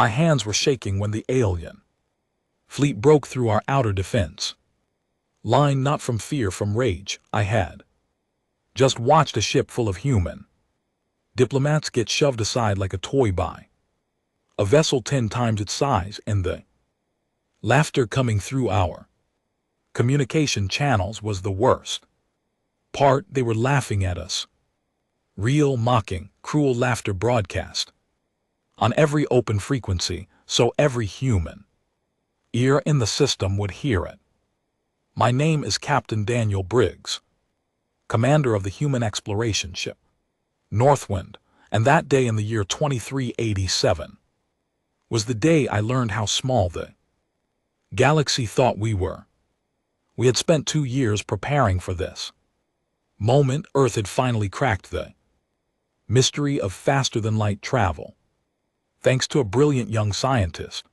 My hands were shaking when the alien fleet broke through our outer defense line, not from fear, from rage. I had just watched a ship full of human diplomats get shoved aside like a toy by a vessel 10 times its size, and the laughter coming through our communication channels was the worst part. They were laughing at us. Real, mocking, cruel laughter broadcast on every open frequency, so every human ear in the system would hear it. My name is Captain Daniel Briggs, commander of the human exploration ship Northwind, and that day in the year 2387 was the day I learned how small the galaxy thought we were. We had spent 2 years preparing for this moment. Earth had finally cracked the mystery of faster-than-light travel, thanks to a brilliant young scientist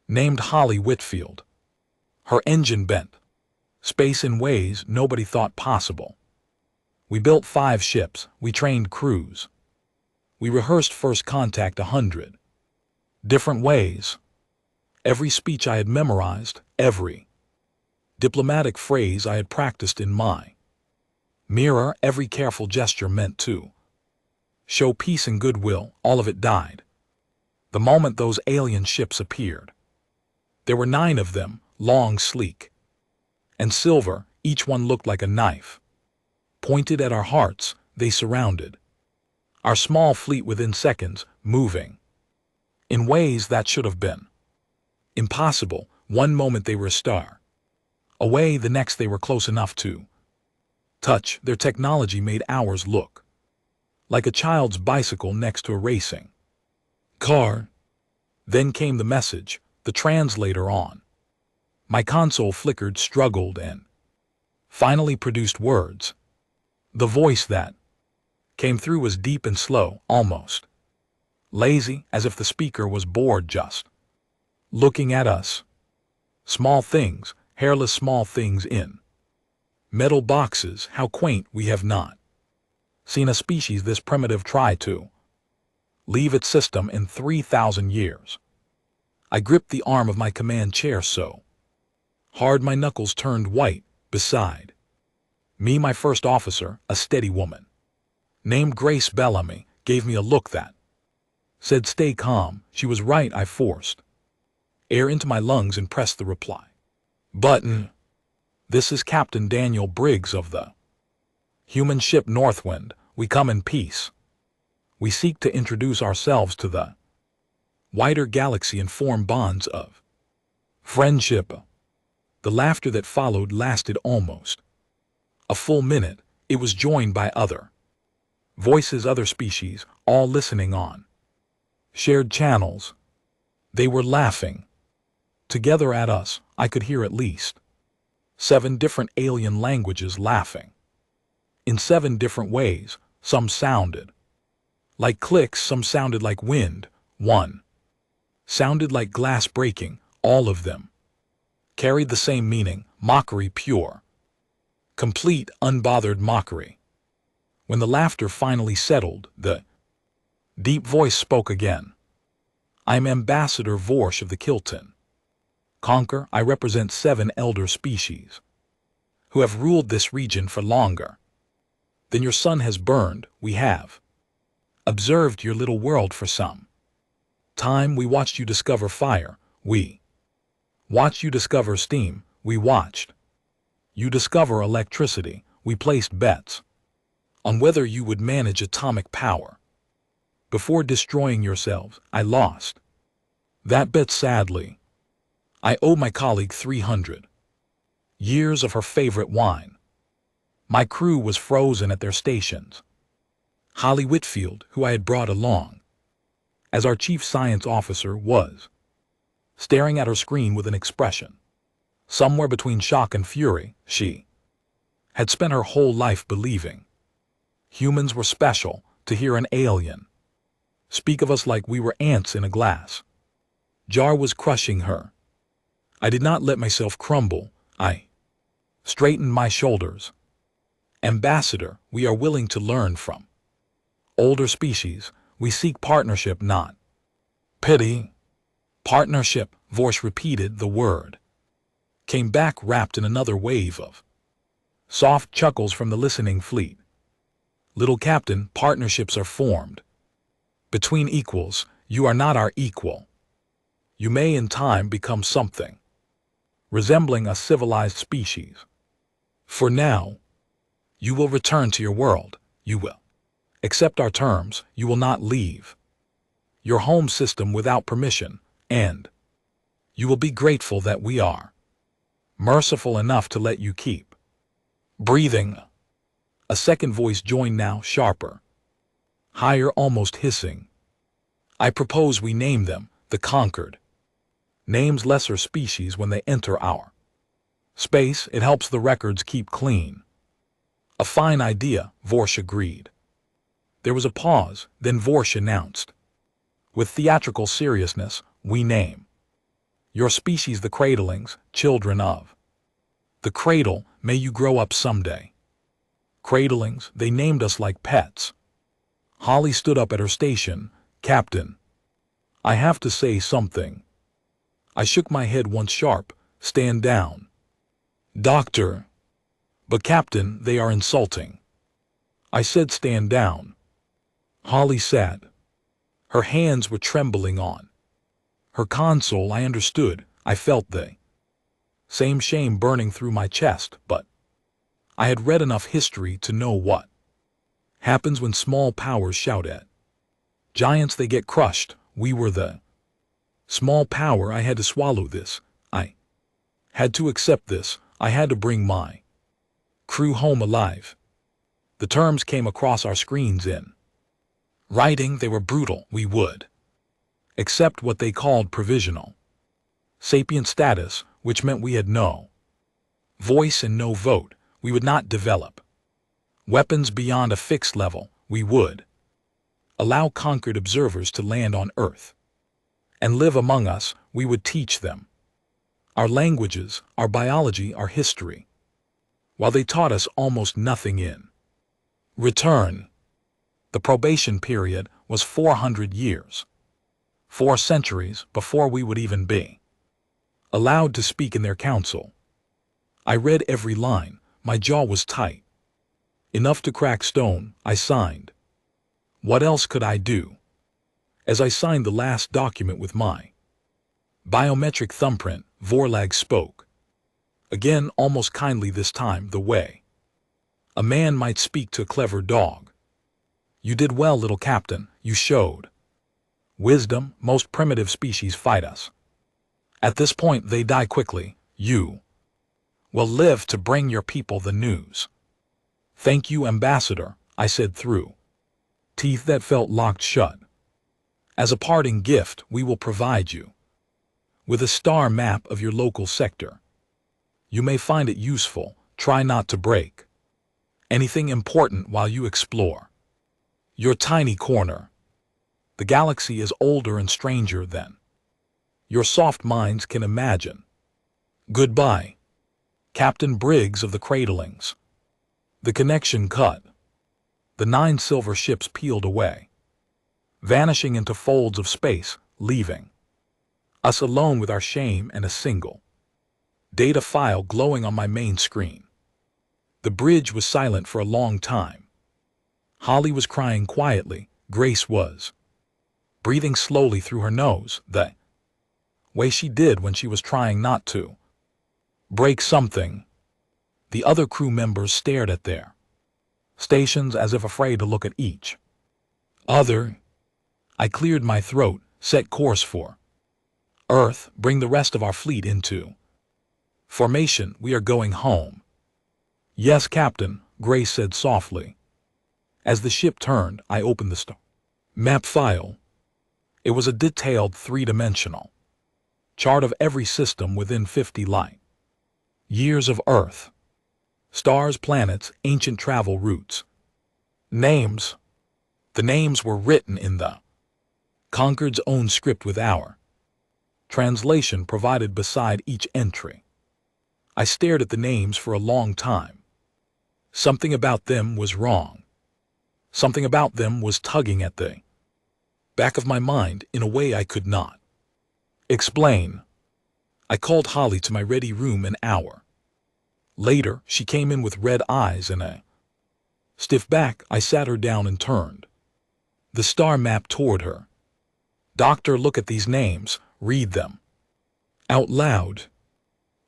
named Holly Whitfield. Her engine bent space in ways nobody thought possible. We built 5 ships, we trained crews, we rehearsed first contact 100 different ways. Every speech I had memorized, every diplomatic phrase I had practiced in my mirror, every careful gesture meant to show peace and goodwill, all of it died the moment those alien ships appeared. There were 9 of them, long, sleek, and silver. Each one looked like a knife pointed at our hearts. They surrounded our small fleet within seconds, moving in ways that should have been impossible. One moment they were a star away, the next they were close enough to touch. Their technology made ours look like a child's bicycle next to a racing car. Then came the message, the translator on my console flickered, struggled, and finally produced words. The voice that came through was deep and slow, almost lazy, as if the speaker was bored just looking at us. Small things, hairless small things in metal boxes. How quaint. We have not seen a species this primitive try to leave its system in 3,000 years. I gripped the arm of my command chair so hard my knuckles turned white. Beside me, my first officer, a steady woman named Grace Bellamy, gave me a look that said, "Stay calm." She was right. I forced air into my lungs and pressed the reply button. "This is Captain Daniel Briggs of the human ship Northwind. We come in peace. We seek to introduce ourselves to the wider galaxy and form bonds of friendship." The laughter that followed lasted almost a full minute. It was joined by other voices, other species, all listening on shared channels. They were laughing together at us. I could hear at least 7 different alien languages laughing in 7 different ways. Some sounded like clicks, some sounded like wind, one sounded like glass breaking. All of them carried the same meaning: mockery, pure, complete, unbothered mockery. When the laughter finally settled, the deep voice spoke again. "I am Ambassador Vorsh of the Kilton Conquer. I represent 7 elder species who have ruled this region for longer than your sun has burned. We have observed your little world for some time. We watched you discover fire. We watched you discover steam. We watched you discover electricity. We placed bets on whether you would manage atomic power before destroying yourselves. I lost that bet, sadly. I owe my colleague 300 years of her favorite wine. My crew was frozen at their stations. Holly Whitfield, who I had brought along as our chief science officer, was staring at her screen with an expression somewhere between shock and fury. She had spent her whole life believing humans were special. To hear an alien speak of us like we were ants in a glass jar was crushing her. I did not let myself crumble. I straightened my shoulders. "Ambassador, we are willing to learn from older species. We seek partnership, not pity." Partnership, Vorsh repeated the word. Came back wrapped in another wave of soft chuckles from the listening fleet. Little Captain, partnerships are formed. Between equals, you are not our equal. You may in time become something resembling a civilized species. For now, you will return to your world, you will accept our terms, you will not leave your home system without permission, and you will be grateful that we are merciful enough to let you keep breathing. A second voice joined now, sharper, higher, almost hissing. I propose we name them the Conquered. Names lesser species when they enter our space, it helps the records keep clean. A fine idea, Vorsh agreed. There was a pause, then Vorsh announced. With theatrical seriousness, we name your species the Cradlings, children of the cradle, may you grow up someday. Cradlings, they named us like pets. Holly stood up at her station. Captain, I have to say something. I shook my head once sharp. Stand down. Doctor. But Captain, they are insulting. I said stand down. Holly sat. Her hands were trembling on her console. I understood. I felt the same shame burning through my chest, but I had read enough history to know what happens when small powers shout at giants. They get crushed. We were the small power. I had to swallow this. I had to accept this. I had to bring my crew home alive. The terms came across our screens in writing. They were brutal. We would accept what they called provisional sapient status, which meant we had no voice and no vote. We would not develop weapons beyond a fixed level. We would allow conquered observers to land on Earth and live among us. We would teach them our languages, our biology, our history, while they taught us almost nothing in return. The probation period was 400 years, 4 centuries before we would even be allowed to speak in their council. I read every line. My jaw was tight. Enough to crack stone. I signed. What else could I do? As I signed the last document with my biometric thumbprint, Vorlag spoke. Again, almost kindly this time, the way a man might speak to a clever dog. You did well, little Captain. You showed wisdom. Most primitive species fight us. At this point, they die quickly. You will live to bring your people the news. Thank you, Ambassador, I said through teeth that felt locked shut. As a parting gift, we will provide you with a star map of your local sector. You may find it useful. Try not to break anything important while you explore your tiny corner. The galaxy is older and stranger than your soft minds can imagine. Goodbye, Captain Briggs of the Cradlings. The connection cut. The 9 silver ships peeled away, vanishing into folds of space, leaving us alone with our shame and a single data file glowing on my main screen. The bridge was silent for a long time. Holly was crying quietly. Grace was breathing slowly through her nose, the way she did when she was trying not to break something. The other crew members stared at their stations as if afraid to look at each other. I cleared my throat, set course for Earth, bring the rest of our fleet into formation. We are going home. Yes, Captain, Grace said softly. As the ship turned, I opened the star map file. It was a detailed 3-dimensional chart of every system within 50 light years of Earth. Stars, planets, ancient travel routes. Names. The names were written in the Conquered's own script with our translation provided beside each entry. I stared at the names for a long time. Something about them was wrong. Something about them was tugging at the back of my mind in a way I could not Explain. I called Holly to my ready room an hour. Later, she came in with red eyes and a stiff back. I sat her down and turned the star map toward her. Doctor, look at these names, read them. Out loud.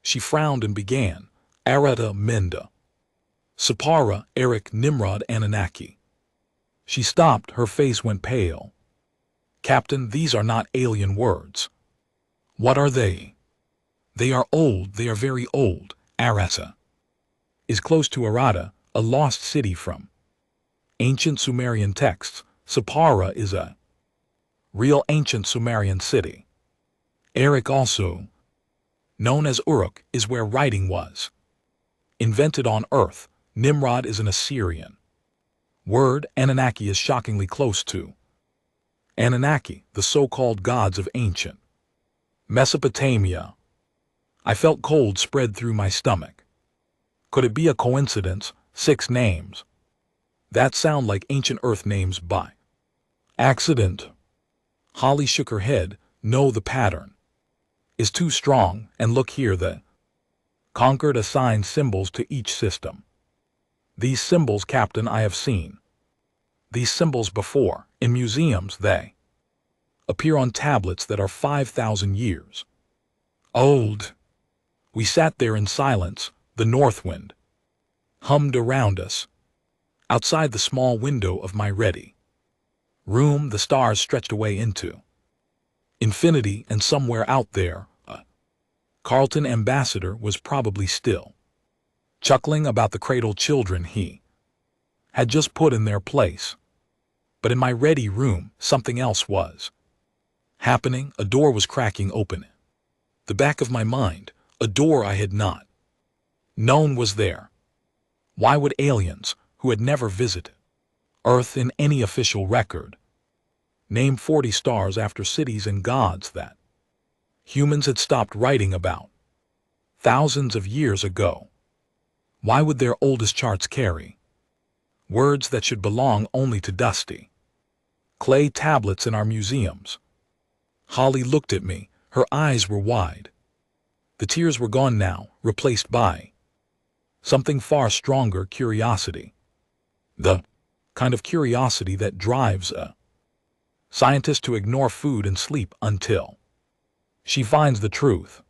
She frowned and began. Arata, Minda. Sapara, Eric, Nimrod, Anunnaki. She stopped, her face went pale. Captain, these are not alien words. What are they? They are old, they are very old. Arata is close to Arata, a lost city from ancient Sumerian texts. Sapara is a real ancient Sumerian city. Eric, also known as Uruk, is where writing was invented on Earth. Nimrod is an Assyrian word. Anunnaki is shockingly close to Anunnaki, the so-called gods of ancient Mesopotamia. I felt cold spread through my stomach. Could it be a coincidence? 6 names that sound like ancient Earth names by accident. Holly shook her head. No, the pattern is too strong, and look here, the Concord assigned symbols to each system. These symbols, Captain, I have seen these symbols before. In museums they appear on tablets that are 5,000 years old. We sat there in silence. The north wind hummed around us. Outside the small window of my ready room, the stars stretched away into infinity, and somewhere out there, a Carlton ambassador was probably still chuckling about the cradle children he had just put in their place. But in my ready room, something else was happening. A door was cracking open. The back of my mind, a door I had not known was there. Why would aliens, who had never visited Earth in any official record, name 40 stars after cities and gods that humans had stopped writing about thousands of years ago? Why would their oldest charts carry words that should belong only to dusty clay tablets in our museums? Holly looked at me. Her eyes were wide. The tears were gone now, replaced by something far stronger, curiosity. The kind of curiosity that drives a scientist to ignore food and sleep until she finds the truth.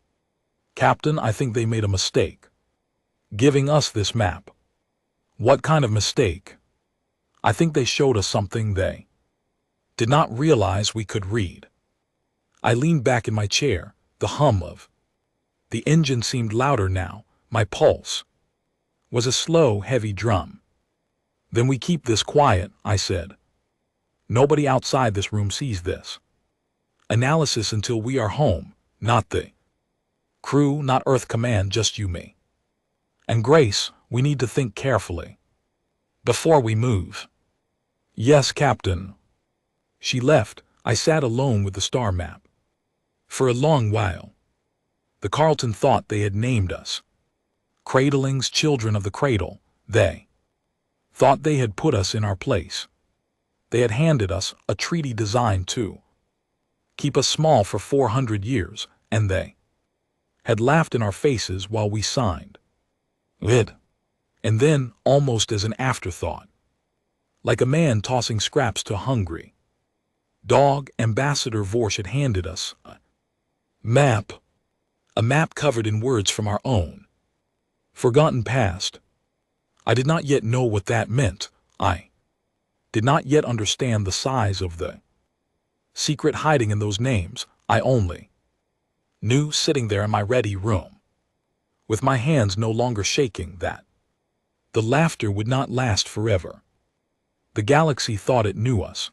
Captain, I think they made a mistake giving us this map. What kind of mistake? I think they showed us something they did not realize we could read. I leaned back in my chair. The hum of the engine seemed louder now. My pulse was a slow, heavy drum. Then we keep this quiet, I said. Nobody outside this room sees this analysis until we are home. Not the crew, not Earth Command, just you, me, and Grace. We need to think carefully before we move. Yes, Captain. She left. I sat alone with the star map. For a long while, the Carlton thought they had named us cradlings, children of the cradle. They thought they had put us in our place. They had handed us a treaty designed to keep us small for 400 years, and they had laughed in our faces while we signed it. And then, almost as an afterthought, like a man tossing scraps to a hungry dog, Ambassador Vorsh had handed us a map covered in words from our own forgotten past. I did not yet know what that meant. I did not yet understand the size of the secret hiding in those names. I only knew, sitting there in my ready room, with my hands no longer shaking, that the laughter would not last forever. The galaxy thought it knew us.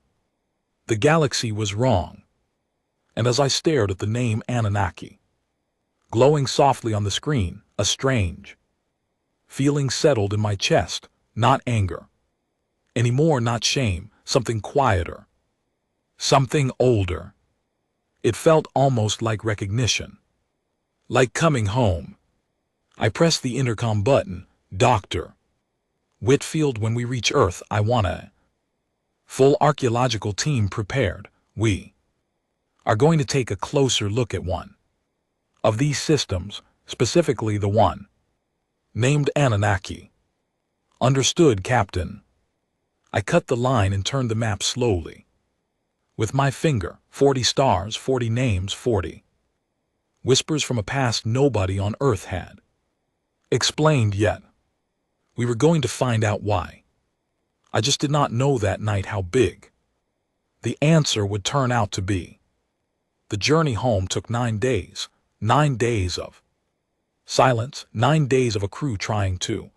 The galaxy was wrong. And as I stared at the name Anunnaki glowing softly on the screen, a strange feeling settled in my chest. Not anger anymore, not shame, something quieter, something older. It felt almost like recognition, like coming home. I pressed the intercom button. Dr. Whitfield, when we reach Earth, I want a full archaeological team prepared. We are going to take a closer look at one of these systems, specifically the one named Anunnaki. Understood, Captain. I cut the line and turned the map slowly. With my finger, 40 stars, 40 names, 40 whispers from a past nobody on Earth had explained yet. We were going to find out why. I just did not know that night how big the answer would turn out to be. The journey home took 9 days, 9 days of silence, 9 days of a crew trying to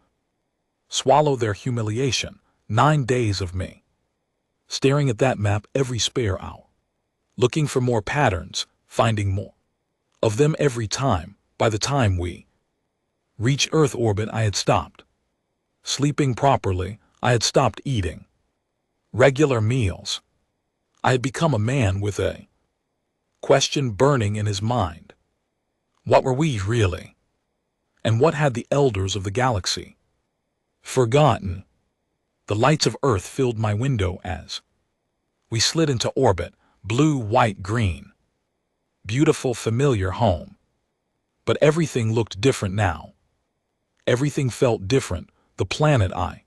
swallow their humiliation, 9 days of me staring at that map every spare hour, looking for more patterns, finding more of them every time. By the time we reached Earth orbit, I had stopped sleeping properly. I had stopped eating regular meals. I had become a man with a question burning in his mind. What were we really? And what had the elders of the galaxy forgotten? The lights of Earth filled my window as we slid into orbit, blue, white, green. Beautiful, familiar home. But everything looked different now. Everything felt different. The planet I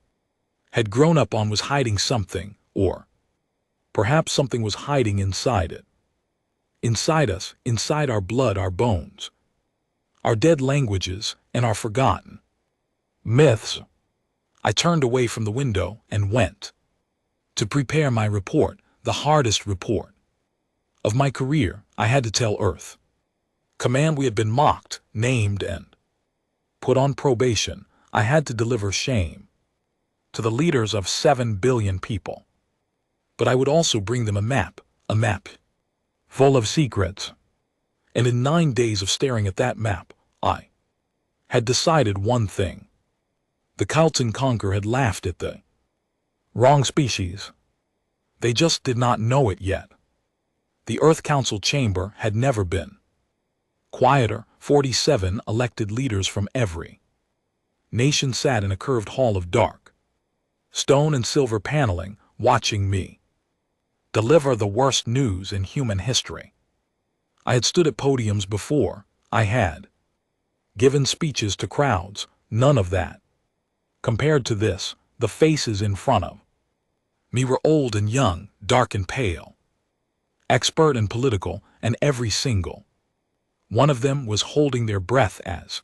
had grown up on was hiding something, or perhaps something was hiding inside it. Inside us, inside our blood, our bones, our dead languages, and our forgotten myths. I turned away from the window and went to prepare my report, the hardest report of my career. I had to tell Earth Command we had been mocked, named, and put on probation. I had to deliver shame to the leaders of 7 billion people. But I would also bring them a map full of secrets. And in 9 days of staring at that map, I had decided one thing. The Calton Conquer had laughed at the wrong species. They just did not know it yet. The Earth Council chamber had never been quieter. 47 elected leaders from every nation sat in a curved hall of dark stone and silver paneling, watching me deliver the worst news in human history. I had stood at podiums before. I had given speeches to crowds. None of that compared to this. The faces in front of me were old and young, dark and pale, expert and political, and every single one of them was holding their breath as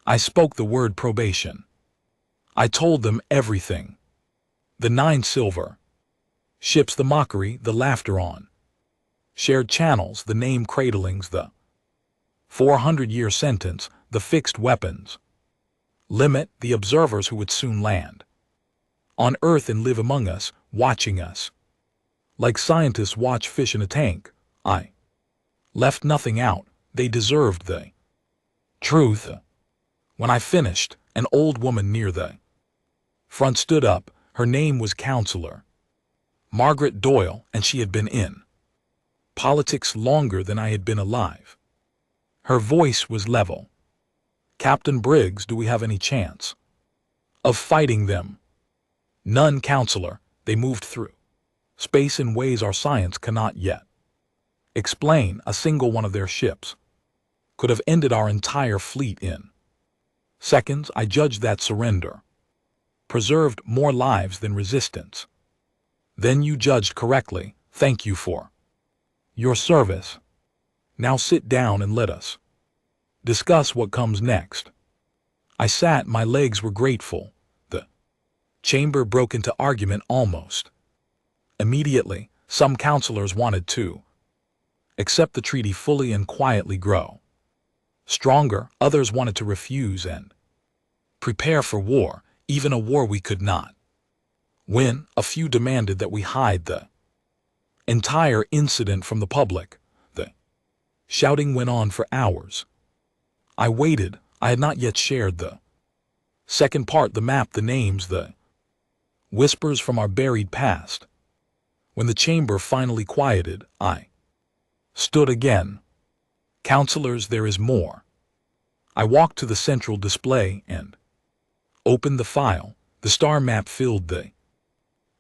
I spoke the word probation. I told them everything. The 9 silver ships, the mockery, the laughter on shared channels, the name cradlings, the 400-year sentence, the fixed weapons limit, the observers who would soon land on Earth and live among us, watching us like scientists watch fish in a tank. I left nothing out. They deserved the truth. When I finished, an old woman near the front stood up. Her name was Counselor Margaret Doyle, and she had been in politics longer than I had been alive. Her voice was level. Captain Briggs, do we have any chance of fighting them? None, Counselor. They moved through space in ways our science cannot yet explain. A single one of their ships could have ended our entire fleet in seconds. I judged that surrender preserved more lives than resistance. Then you judged correctly. Thank you for your service. Now sit down and let us discuss what comes next. I sat, my legs were grateful. The chamber broke into argument almost immediately. Some counselors wanted to accept the treaty fully and quietly grow stronger. Others wanted to refuse and prepare for war, even a war we could not win. A few demanded that we hide the entire incident from the public. The shouting went on for hours. I waited. I had not yet shared the second part, the map, the names, the whispers from our buried past. When the chamber finally quieted, I stood again. Counselors, there is more. I walked to the central display and opened the file. The star map filled the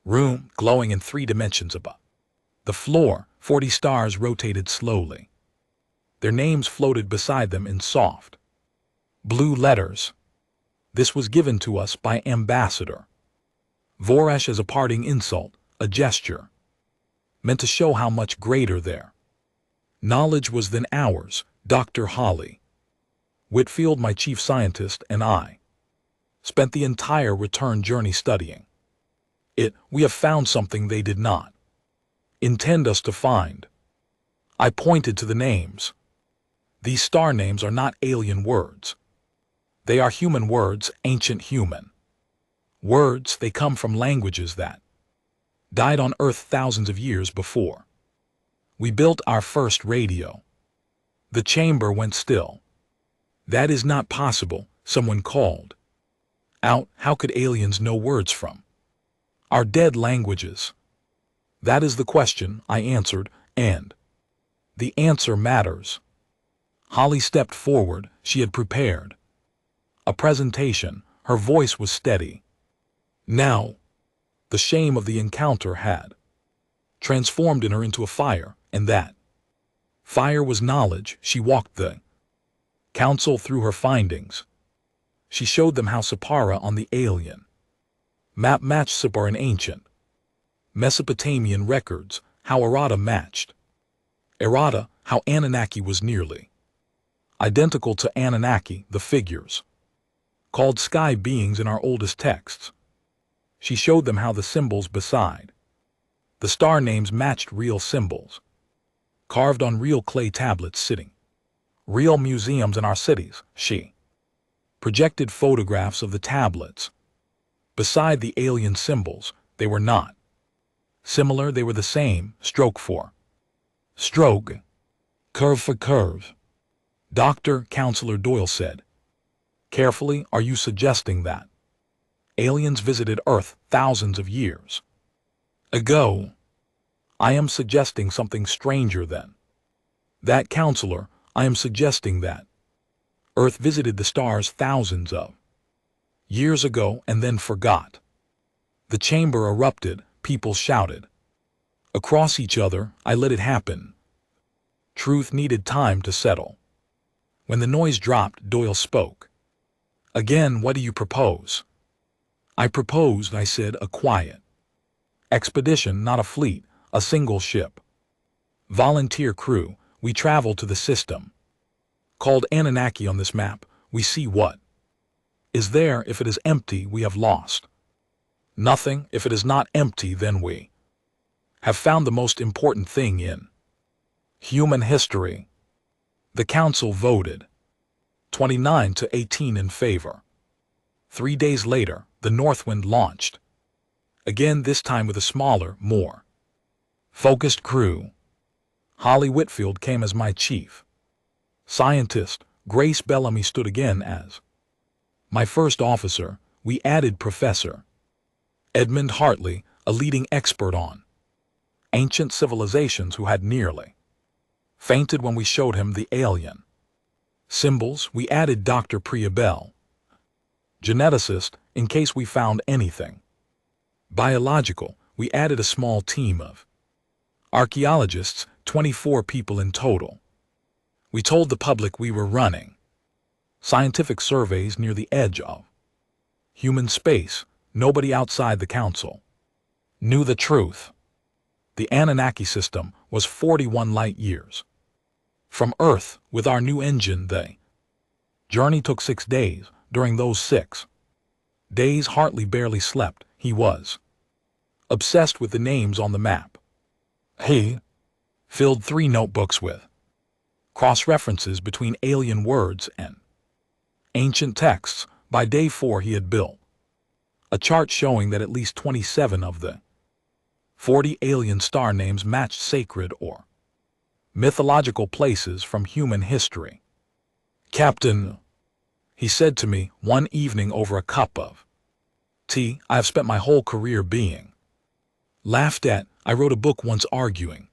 room, glowing in 3 dimensions above the floor. 40 stars rotated slowly. Their names floated beside them in soft blue letters. This was given to us by Ambassador Voresh as a parting insult, a gesture meant to show how much greater their knowledge was than ours. Dr. Holly Whitfield, my chief scientist, and I spent the entire return journey studying it. We have found something they did not intend us to find. I pointed to the names. These star names are not alien words. They are human words, ancient human words. They come from languages that died on Earth thousands of years before we built our first radio. The chamber went still. That is not possible, someone called out. How could aliens know words from our dead languages? That is the question, I answered, and the answer matters. Holly stepped forward. She had prepared a presentation. Her voice was steady. Now, the shame of the encounter had transformed in her into a fire, and that fire was knowledge. She walked the council through her findings. She showed them how Sappara on the alien map matched Sappara in ancient Mesopotamian records, how Errata matched Errata, how Anunnaki was nearly identical to Anunnaki, the figures called sky beings in our oldest texts. She showed them how the symbols beside the star names matched real symbols, carved on real clay tablets sitting real museums in our cities. She projected photographs of the tablets beside the alien symbols. They were not similar, they were the same, stroke for stroke, curve for curve. Dr. Counselor Doyle said carefully, are you suggesting that aliens visited Earth thousands of years ago? I am suggesting something stranger than that, Counselor. I am suggesting that Earth visited the stars thousands of years ago and then forgot. The chamber erupted. People shouted across each other. I let it happen. Truth needed time to settle. When the noise dropped, Doyle spoke again. What do you propose? I proposed, I said, a quiet expedition, not a fleet, a single ship, volunteer crew. We travel to the system called Anunnaki. On this map, we see what is there. If it is empty, we have lost nothing. If it is not empty, then we have found the most important thing in human history. The council voted 29 to 18 in favor. 3 days later, the Northwind launched again, this time with a smaller, more focused crew. Holly Whitfield came as my chief scientist. Grace Bellamy stood again as my first officer. We added Professor Edmund Hartley, a leading expert on ancient civilizations, who had nearly fainted when we showed him the alien symbols. We added Dr. Priya Bell, geneticist, in case we found anything biological. We added a small team of archaeologists, 24 people in total. We told the public we were running scientific surveys near the edge of human space. Nobody outside the council knew the truth. The Anunnaki system was 41 light years from Earth. With our new engine, the journey took 6 days. During those 6 days, Hartley barely slept. He was obsessed with the names on the map. He filled 3 notebooks with cross-references between alien words and ancient texts. By day 4, he had built a chart showing that at least 27 of the 40 alien star names matched sacred or mythological places from human history. Captain, he said to me one evening over a cup of tea, I have spent my whole career being laughed at. I wrote a book once arguing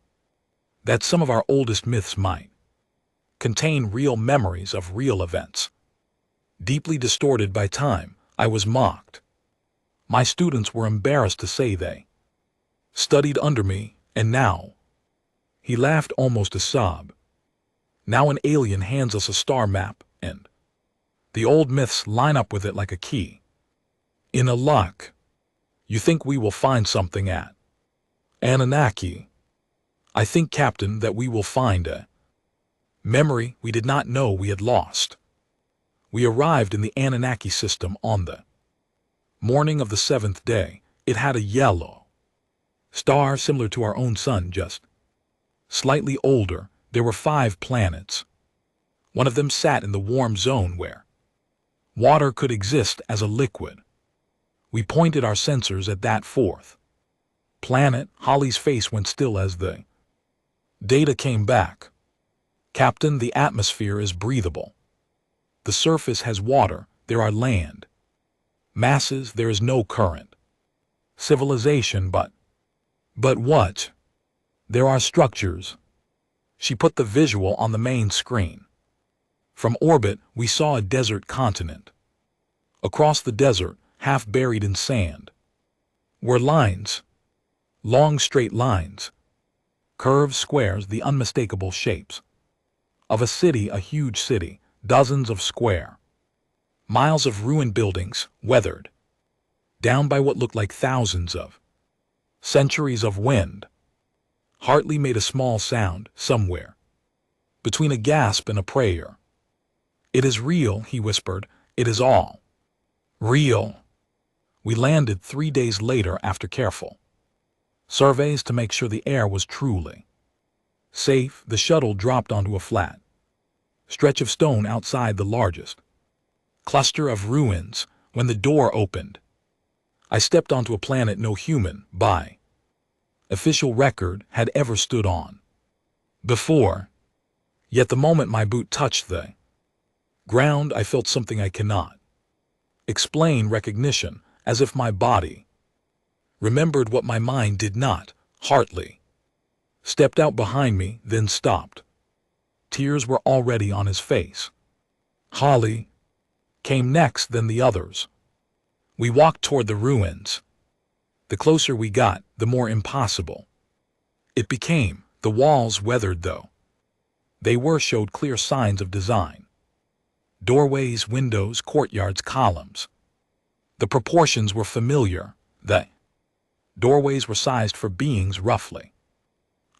that some of our oldest myths might contain real memories of real events, deeply distorted by time. I was mocked. My students were embarrassed to say they studied under me, and now He laughed almost a sob. Now an alien hands us a star map, and the old myths line up with it like a key in a lock. You think we will find something at Anunnaki? I think, Captain, that we will find a memory we did not know we had lost. We arrived in the Anunnaki system on the morning of the 7th day. It had a yellow star similar to our own sun, just slightly older. There were 5 planets. One of them sat in the warm zone where water could exist as a liquid. We pointed our sensors at that 4th planet. Holly's face went still as the data came back. Captain, the atmosphere is breathable. The surface has water. There are land masses. There is no current civilization, but what? There are structures. She put the visual on the main screen. From orbit, we saw a desert continent. Across the desert, half buried in sand, were lines. Long straight lines. Curves, squares, the unmistakable shapes of a city, a huge city, dozens of square miles of ruined buildings, weathered down by what looked like thousands of centuries of wind. Hartley made a small sound somewhere between a gasp and a prayer. It is real, he whispered. It is all real. We landed 3 days later after careful surveys to make sure the air was truly safe. The shuttle dropped onto a flat stretch of stone outside the largest cluster of ruins. When the door opened, I stepped onto a planet no human, by official record, had ever stood on before. Yet the moment my boot touched the ground, I felt something I cannot explain, recognition, as if my body remembered what my mind did not. Hartley stepped out behind me, then stopped. Tears were already on his face. Holly came next, then the others. We walked toward the ruins. The closer we got, the more impossible it became. The walls, weathered though they were, showed clear signs of design. Doorways, windows, courtyards, columns. The proportions were familiar. The doorways were sized for beings roughly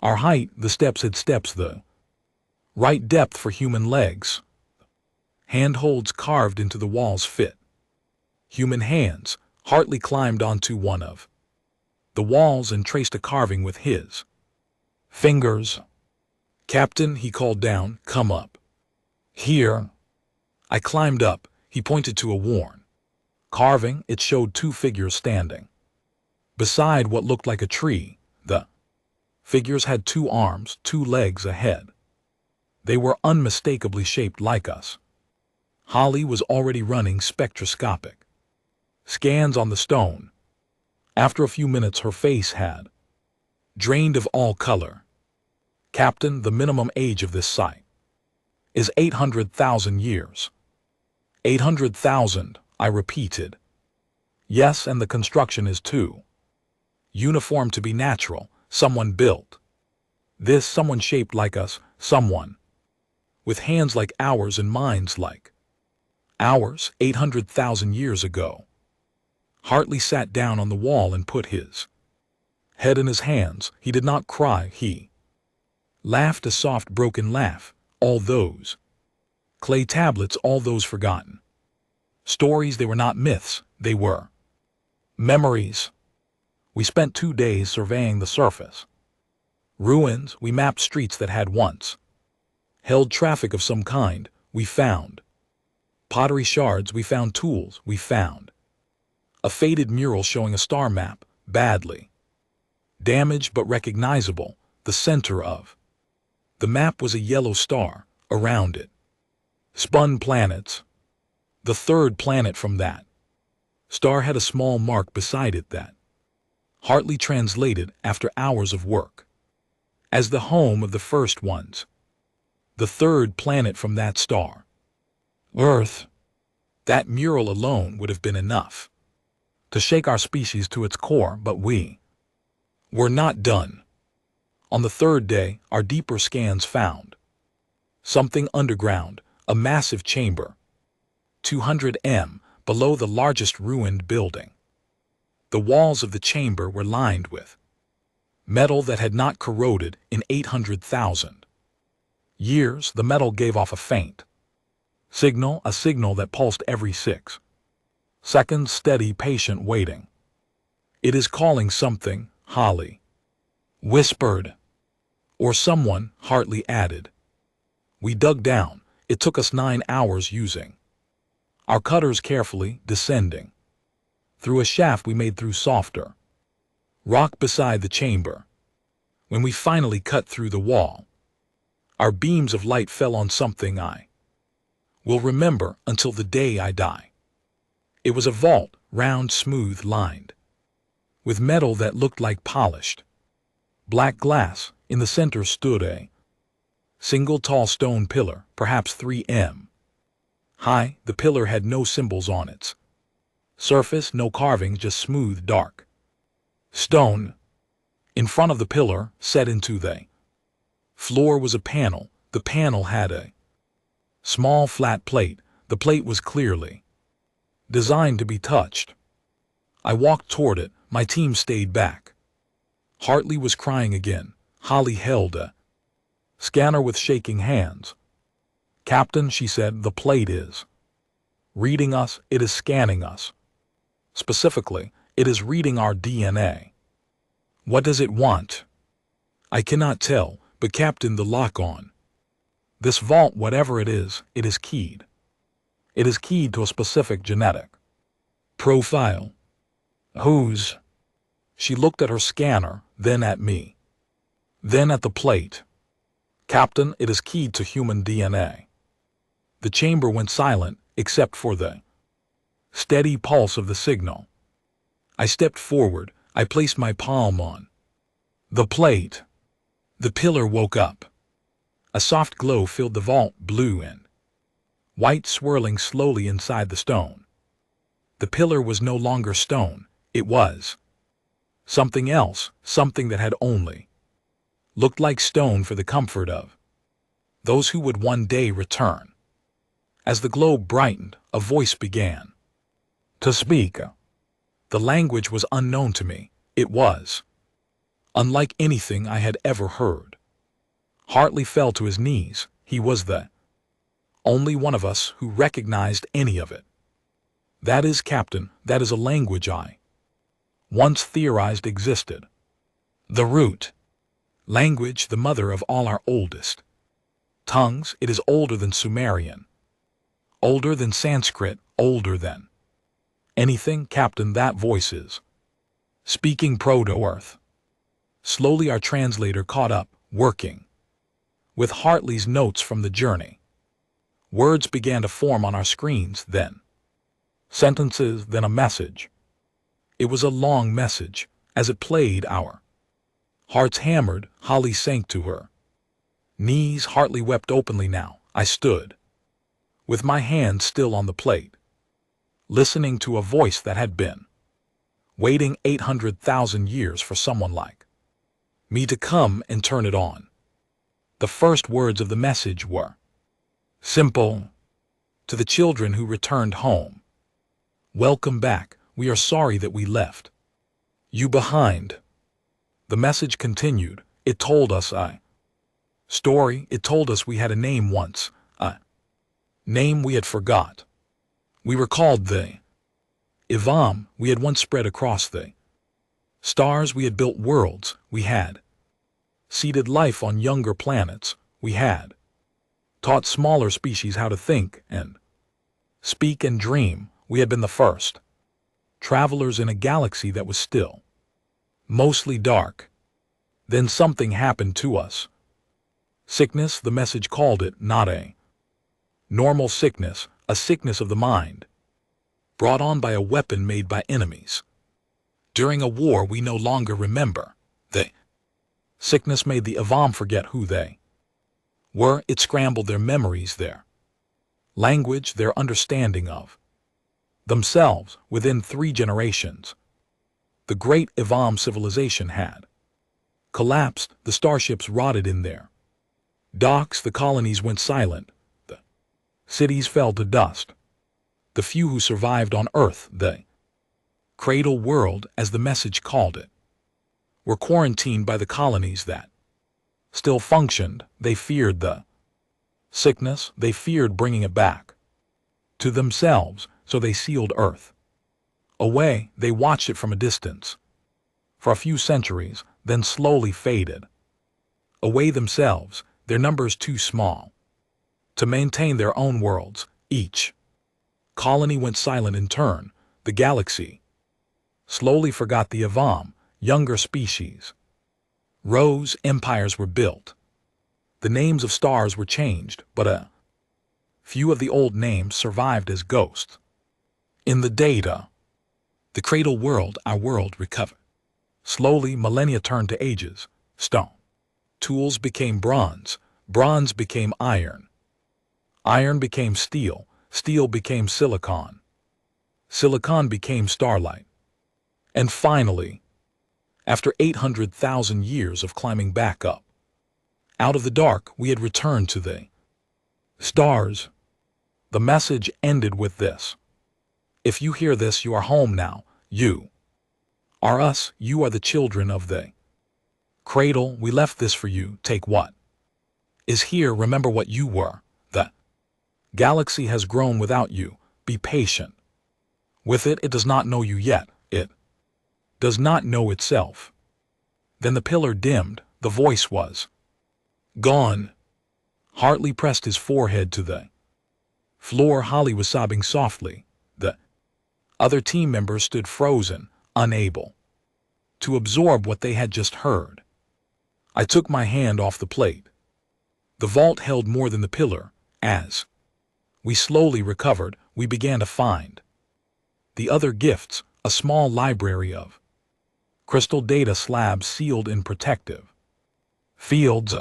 our height. The steps had steps the right depth for human legs. Handholds carved into the walls fit human hands. Hartley climbed onto one of the walls and traced a carving with his fingers. Captain, he called down, come up here. I climbed up. He pointed to a worn carving. It showed 2 figures standing beside what looked like a tree. The figures had 2 arms, 2 legs, a head. They were unmistakably shaped like us. Holly was already running spectroscopic scans on the stone. After a few minutes, her face had drained of all color. Captain, the minimum age of this site is 800,000 years. 800,000, I repeated. Yes, and the construction is too uniform to be natural. Someone built this, someone shaped like us, someone with hands like ours and minds like ours. 800,000 years ago. Hartley sat down on the wall and put his head in his hands. He did not cry. He laughed, a soft, broken laugh. All those clay tablets, all those forgotten stories, they were not myths, they were memories. We spent 2 days surveying the surface ruins. We mapped streets that had once held traffic of some kind. We found pottery shards. We found tools. We found a faded mural showing a star map, badly damaged but recognizable. The center of the map was a yellow star. Around it spun planets. The 3rd planet from that star had a small mark beside it that Hartley translated after hours of work as the home of the first ones. The 3rd planet from that star, Earth. That mural alone would have been enough to shake our species to its core, but we were not done. On the third day, our deeper scans found something underground, a massive chamber, 200 m below the largest ruined building. The walls of the chamber were lined with metal that had not corroded in 800,000 years. The metal gave off a faint signal, a signal that pulsed every 6 seconds, steady, patient waiting. It is calling something, Holly whispered. Or someone, Hartley added. We dug down. It took us 9 hours using our cutters carefully, descending through a shaft we made through softer rock beside the chamber. When we finally cut through the wall, our beams of light fell on something I will remember until the day I die. It was a vault, round, smooth, lined with metal that looked like polished black glass. In the center stood a single tall stone pillar, perhaps 3 m high. The pillar had no symbols on its surface, no carvings, just smooth, dark stone. In front of the pillar, set into the floor, was a panel. The panel had a small flat plate. The plate was clearly designed to be touched. I walked toward it. My team stayed back. Hartley was crying again. Holly held a scanner with shaking hands. Captain, she said, the plate is reading us. It is scanning us. Specifically, it is reading our DNA. What does it want? I cannot tell, but Captain, the lock on this vault, whatever it is keyed. It is keyed to a specific genetic profile. Whose? She looked at her scanner, then at me, then at the plate. Captain, it is keyed to human DNA. The chamber went silent, except for the steady pulse of the signal. I stepped forward. I placed my palm on the plate. The pillar woke up. A soft glow filled the vault, blue and white, swirling slowly inside the stone. The pillar was no longer stone. It was something else, something that had only looked like stone for the comfort of those who would one day return. As the glow brightened, a voice began to speak. The language was unknown to me. It was unlike anything I had ever heard. Hartley fell to his knees. He was the only one of us who recognized any of it. That is, Captain, that is a language I once theorized existed. The root language, the mother of all our oldest tongues. It is older than Sumerian, older than Sanskrit, older than anything. Captain, that voice is speaking Proto-Earth. Slowly our translator caught up, working with Hartley's notes from the journey. Words began to form on our screens, then sentences, then a message. It was a long message. As it played, our hearts hammered. Holly sank to her knees. Hartley wept openly now. I stood with my hand still on the plate, listening to a voice that had been waiting 800,000 years for someone like me to come and turn it on. The first words of the message were simple. To the children who returned home, welcome back. We are sorry that we left you behind. The message continued. It told us a story. It told us we had a name once, a name we had forgot. We were called the Ivam. We had once spread across the stars. We had built worlds. We had seeded life on younger planets. We had taught smaller species how to think and speak and dream. We had been the first travelers in a galaxy that was still mostly dark. Then something happened to us. Sickness, the message called it, not a normal sickness, a sickness of the mind, brought on by a weapon made by enemies. During a war we no longer remember. The sickness made the Avam forget who they were. It scrambled their memories, their language, their understanding of themselves. Within 3 generations, the great Ivam civilization had Collapsed, the starships rotted in there. Docks, the colonies went silent. The cities fell to dust. The few who survived on Earth, the cradle world, as the message called it, were quarantined by the colonies that still functioned. They feared the sickness, they feared bringing it back to themselves, so they sealed Earth away. They watched it from a distance for a few centuries, then slowly faded away themselves, their numbers too small to maintain their own worlds. Each colony went silent in turn. The galaxy slowly forgot the Avam, younger species. Rose, empires were built. The names of stars were changed, but a few of the old names survived as ghosts. In the data, the cradle world, our world, recovered. Slowly, millennia turned to ages. Stone tools became bronze. Bronze became iron. Iron became steel. Steel became silicon. Silicon became starlight. And finally, after 800,000 years of climbing back up out of the dark, we had returned to the stars. The message ended with this: if you hear this, you are home now. You are us. You are the children of the cradle. We left this for you. Take what is here. Remember what you were. The galaxy has grown without you. Be patient with it. It does not know you yet. It does not know itself. Then the pillar dimmed. The voice was gone. Hartley pressed his forehead to the floor. Holly was sobbing softly. The other team members stood frozen, unable to absorb what they had just heard. I took my hand off the plate. The vault held more than the pillar. As we slowly recovered, we began to find the other gifts, a small library of crystal data slabs sealed in protective fields,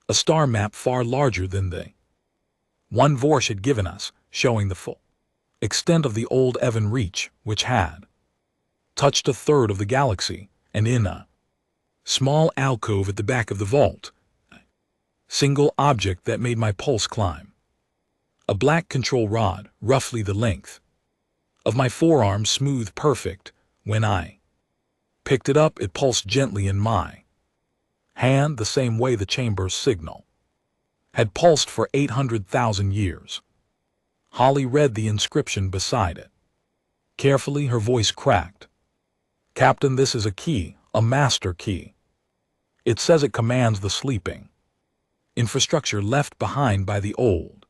a star map far larger than the one Vorsh had given us, showing the full extent of the old Evan reach, which had touched a third of the galaxy, and in a small alcove at the back of the vault, a single object that made my pulse climb. A black control rod, roughly the length of my forearm, smooth, perfect. When I picked it up, it pulsed gently in my hand, the same way the chamber's signal had pulsed for 800,000 years. Holly read the inscription beside it. Carefully, her voice cracked. Captain, this is a key, a master key. It says it commands the sleeping infrastructure left behind by the old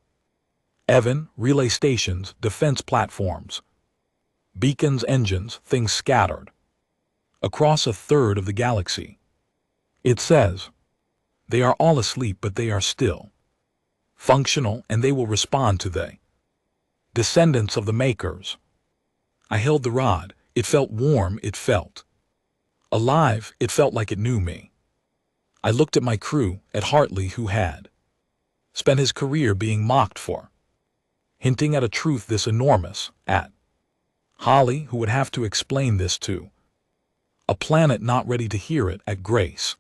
Evan, relay stations, defense platforms, beacons, engines, things scattered across a third of the galaxy. It says they are all asleep, but they are still functional, and they will respond to the descendants of the makers. I held the rod. It felt warm. It felt alive. It felt like it knew me. I looked at my crew, at Hartley, who had spent his career being mocked for hinting at a truth this enormous, at Holly, who would have to explain this to a planet not ready to hear it, at Grace,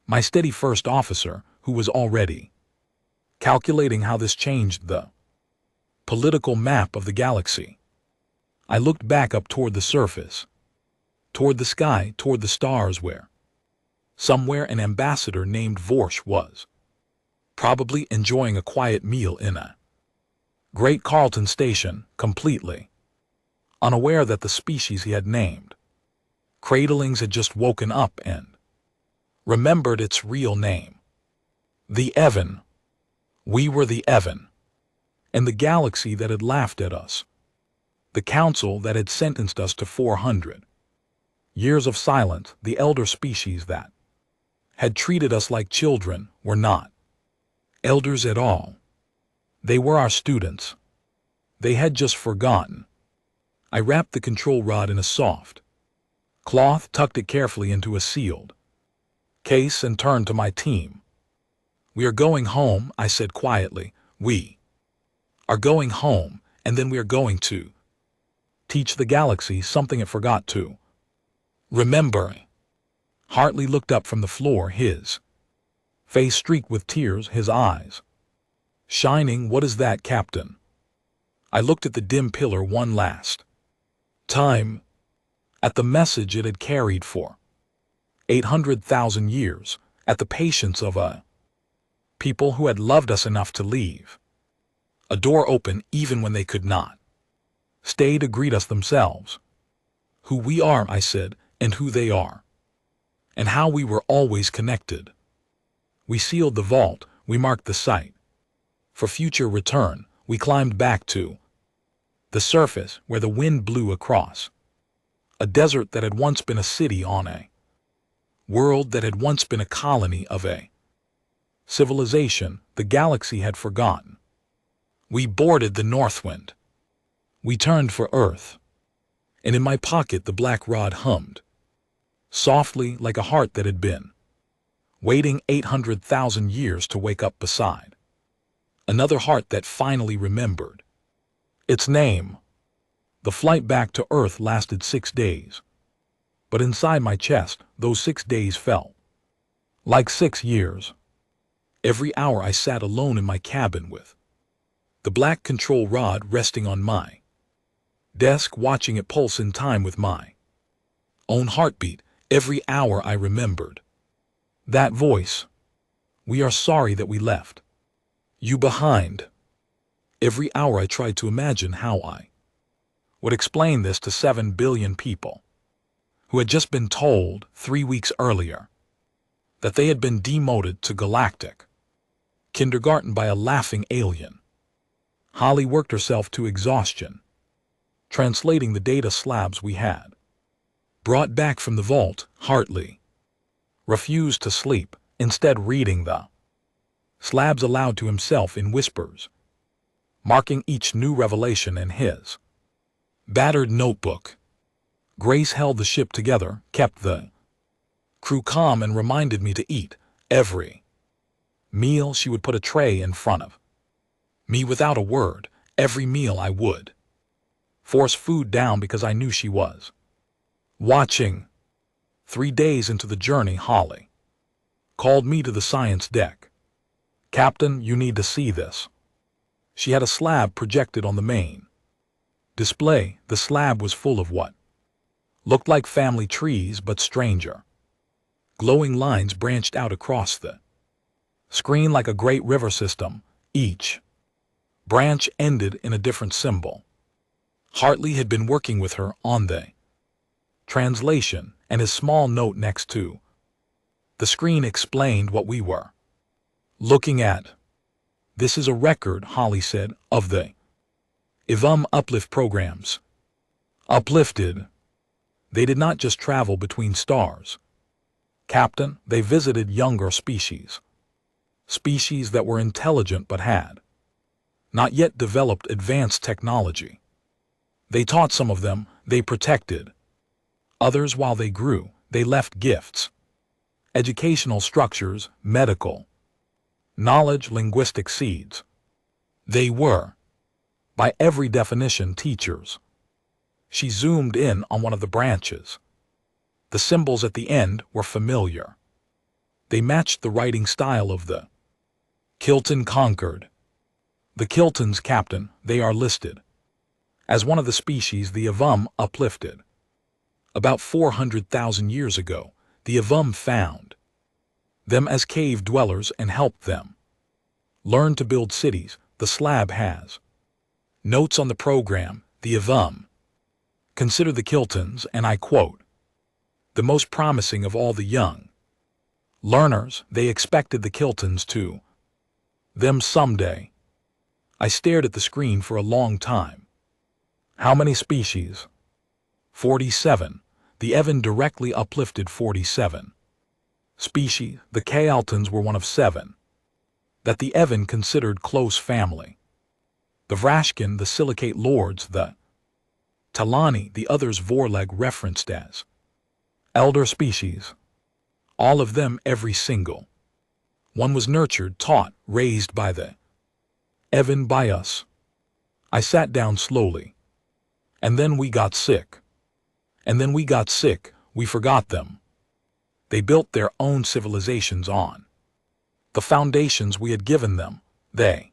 my steady first officer, who was already calculating how this changed the political map of the galaxy. I looked back up toward the surface, toward the sky, toward the stars, where somewhere an ambassador named Vorsh was probably enjoying a quiet meal in a Great Carlton station, completely unaware that the species he had named Cradlings had just woken up and remembered its real name. The Evan. We were the Evan. And the galaxy that had laughed at us. The council that had sentenced us to 400 years of silence, the elder species that had treated us like children, were not elders at all. They were our students. They had just forgotten. I wrapped the control rod in a soft cloth, tucked it carefully into a sealed case, and turned to my team. We are going home, I said quietly. We are going home, and then we are going to teach the galaxy something it forgot to remember. Hartley looked up from the floor, his face streaked with tears, his eyes shining. "What is that, Captain?" I looked at the dim pillar one last time, at the message it had carried for 800,000 years, at the patience of a people who had loved us enough to leave a door open even when they could not stay to greet us themselves. "Who we are," I said, "and who they are, and how we were always connected." We sealed the vault, we marked the site for future return. We climbed back to the surface where the wind blew across a desert that had once been a city on a world that had once been a colony of a civilization the galaxy had forgotten. We boarded the Northwind. We turned for Earth, and in my pocket the black rod hummed softly like a heart that had been waiting 800,000 years to wake up beside another heart that finally remembered its name. The flight back to Earth lasted 6 days, but inside my chest those 6 days felt like 6 years. Every hour I sat alone in my cabin with the black control rod resting on my desk, watching it pulse in time with my own heartbeat. Every hour I remembered that voice. "We are sorry that we left you behind." Every hour I tried to imagine how I would explain this to 7 billion people who had just been told 3 weeks earlier that they had been demoted to galactic kindergarten by a laughing alien. Holly worked herself to exhaustion, translating the data slabs we had brought back from the vault. Hartley refused to sleep, instead reading the slabs aloud to himself in whispers, marking each new revelation in his battered notebook. Grace held the ship together, kept the crew calm, and reminded me to eat every meal. She would put a tray in front of me without a word. Every meal I would force food down because I knew she was watching. 3 days into the journey, Holly called me to the science deck. "Captain, you need to see this." She had a slab projected on the main display. The slab was full of what looked like family trees, but stranger. Glowing lines branched out across the screen like a great river system. Each branch ended in a different symbol. Hartley had been working with her on the translation, and his small note next to the screen explained what we were looking at. "This is a record," Holly said, "of the uplift programs." Uplifted. They did not just travel between stars, Captain, they visited younger species. Species that were intelligent but had not yet developed advanced technology. They taught some of them, they protected others while they grew. They left gifts, educational structures, medical knowledge, linguistic seeds. They were, by every definition, teachers. She zoomed in on one of the branches. The symbols at the end were familiar. They matched the writing style of the Kilton Concord. The Kiltons, Captain, they are listed as one of the species the uplifted. About 400,000 years ago, the found them as cave dwellers and helped them learn to build cities. The slab has notes on the program. The consider the Kiltons, and I quote, "the most promising of all the young learners. They expected the Kiltons to them someday." I stared at the screen for a long time. How many species? 47. The directly uplifted 47 species. The Kaltons were one of 7 that the considered close family. The Vrashkin, the Silicate Lords, the Talani, the others Vorleg referenced as elder species. All of them, every single one was nurtured, taught, raised by the by us. I sat down slowly. And then we got sick. And then we got sick. We forgot them. They built their own civilizations on the foundations we had given them. They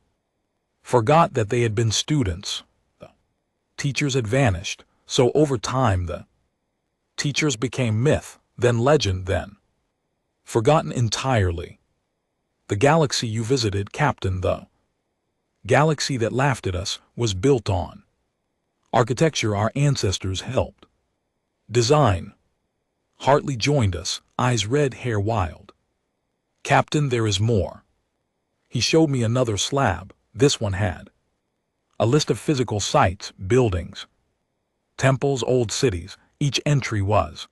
forgot that they had been students. The teachers had vanished, so over time the teachers became myth, then legend, then forgotten entirely. The galaxy you visited, Captain, the galaxy that laughed at us, was built on architecture our ancestors helped design. Hartley joined us, eyes red, hair wild. Captain, there is more. He showed me another slab. This one had a list of physical sites, buildings, temples, old cities. Each entry was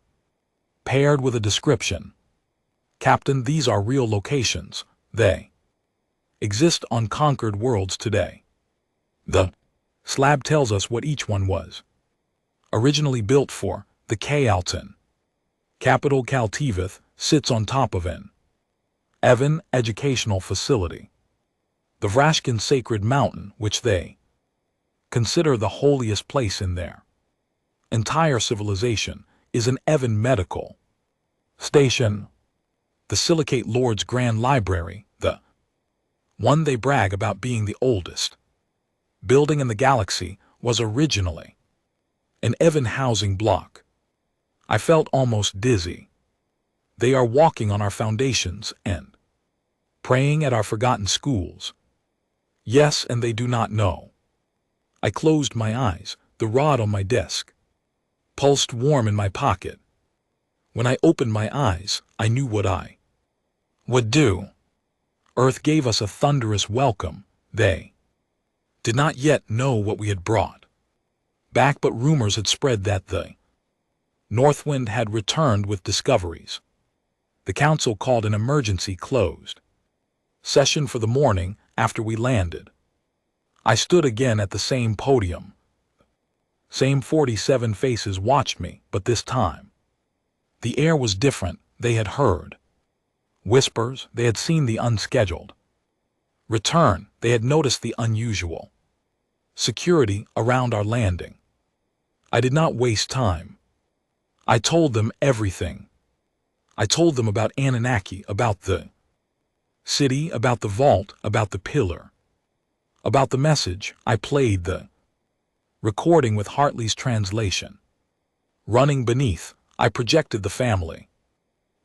paired with a description. Captain, these are real locations. They exist on conquered worlds today. The slab tells us what each one was originally built for. The Kalton, capital Kaltivith, sits on top of an Evan educational facility. The Vrashkin sacred mountain, which they consider the holiest place in their entire civilization, is an Evan medical station. The Silicate Lord's Grand Library, the one they brag about being the oldest building in the galaxy, was originally an Evan housing block. I felt almost dizzy. They are walking on our foundations and praying at our forgotten schools. Yes, and they do not know. I closed my eyes. The rod on my desk pulsed warm in my pocket. When I opened my eyes, I knew what I would do. Earth gave us a thunderous welcome. They did not yet know what we had brought back, but rumors had spread that the Northwind had returned with discoveries. The council called an emergency closed session for the morning after we landed. I stood again at the same podium. Same 47 faces watched me, but this time the air was different. They had heard whispers. They had seen the unscheduled return. They had noticed the unusual security around our landing. I did not waste time. I told them everything. I told them about Anunnaki, about the city, about the vault, about the pillar, about the message. I played the recording with Hartley's translation running beneath. I projected the family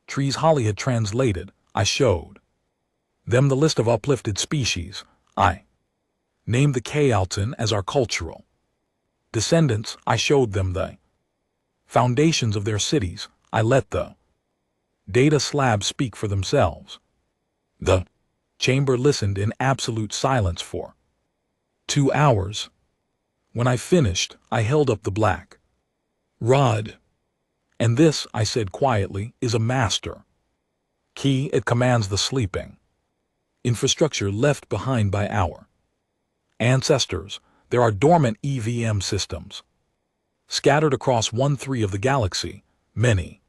trees Holly had translated. I showed them the list of uplifted species. I named the Kalton as our cultural descendants. I showed them the foundations of their cities. I let the data slabs speak for themselves. The chamber listened in absolute silence for 2 hours. When I finished, I held up the black rod. And this, I said quietly, is a master key. It commands the sleeping infrastructure left behind by our ancestors. There are dormant EVM systems scattered across 1/3 of the galaxy. Many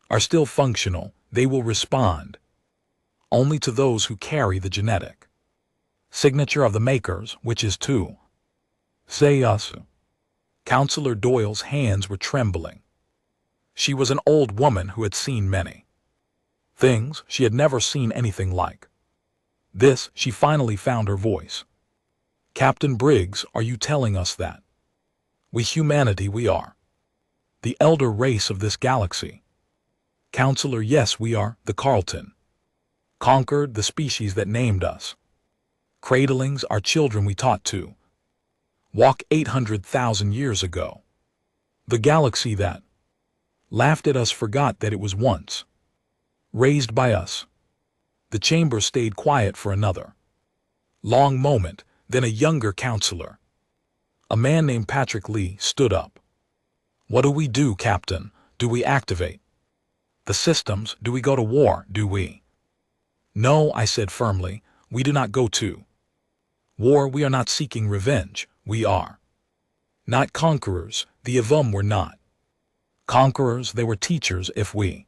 are still functional. They will respond only to those who carry the genetic signature of the makers, which is to say us. Counselor Doyle's hands were trembling. She was an old woman who had seen many things. She had never seen anything like this. She finally found her voice. Captain Briggs, are you telling us that we humanity, we are the elder race of this galaxy? Counselor, yes, we are. The Kalton conquered the species that named us. Cradlings, our children we taught to walk 800,000 years ago. The galaxy that laughed at us forgot that it was once raised by us. The chamber stayed quiet for another long moment. Then a younger counselor, a man named Patrick Lee, stood up. What do we do, Captain? Do we activate the systems? Do we go to war? Do we? No, I said firmly, we do not go to war. We are not seeking revenge. We are not conquerors. The Avum were not conquerors. They were teachers. If we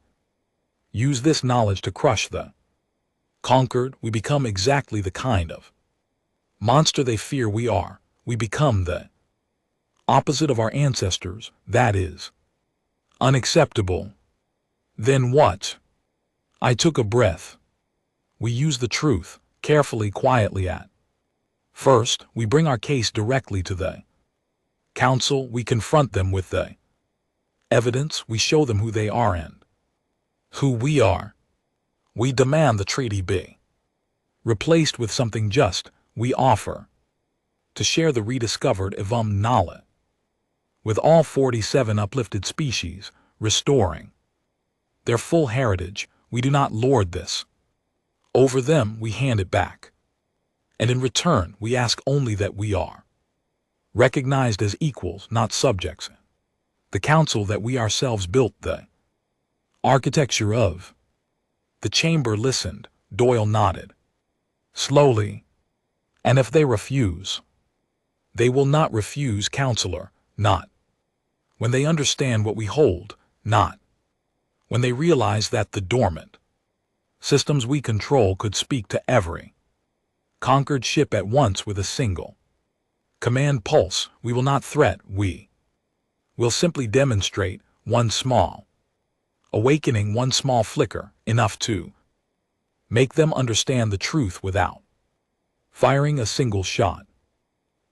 use this knowledge to crush the conquered, we become exactly the kind of monster they fear we are. We become the opposite of our ancestors. That is unacceptable. Then what? I took a breath. We use the truth, carefully, quietly at. First, we bring our case directly to the council. We confront them with the evidence. We show them who they are and who we are. We demand the treaty be replaced with something just. We offer to share the rediscovered knowledge with all 47 uplifted species, restoring their full heritage. We do not lord this over them, we hand it back. And in return, we ask only that we are recognized as equals, not subjects. The council that we ourselves built, the architecture of the chamber, listened. Doyle nodded slowly. And if they refuse, they will not refuse, counselor, not when they understand what we hold, not when they realize that the dormant systems we control could speak to every conquered ship at once with a single command pulse. We will not threat, we will simply demonstrate one small awakening, one small flicker, enough to make them understand the truth without firing a single shot.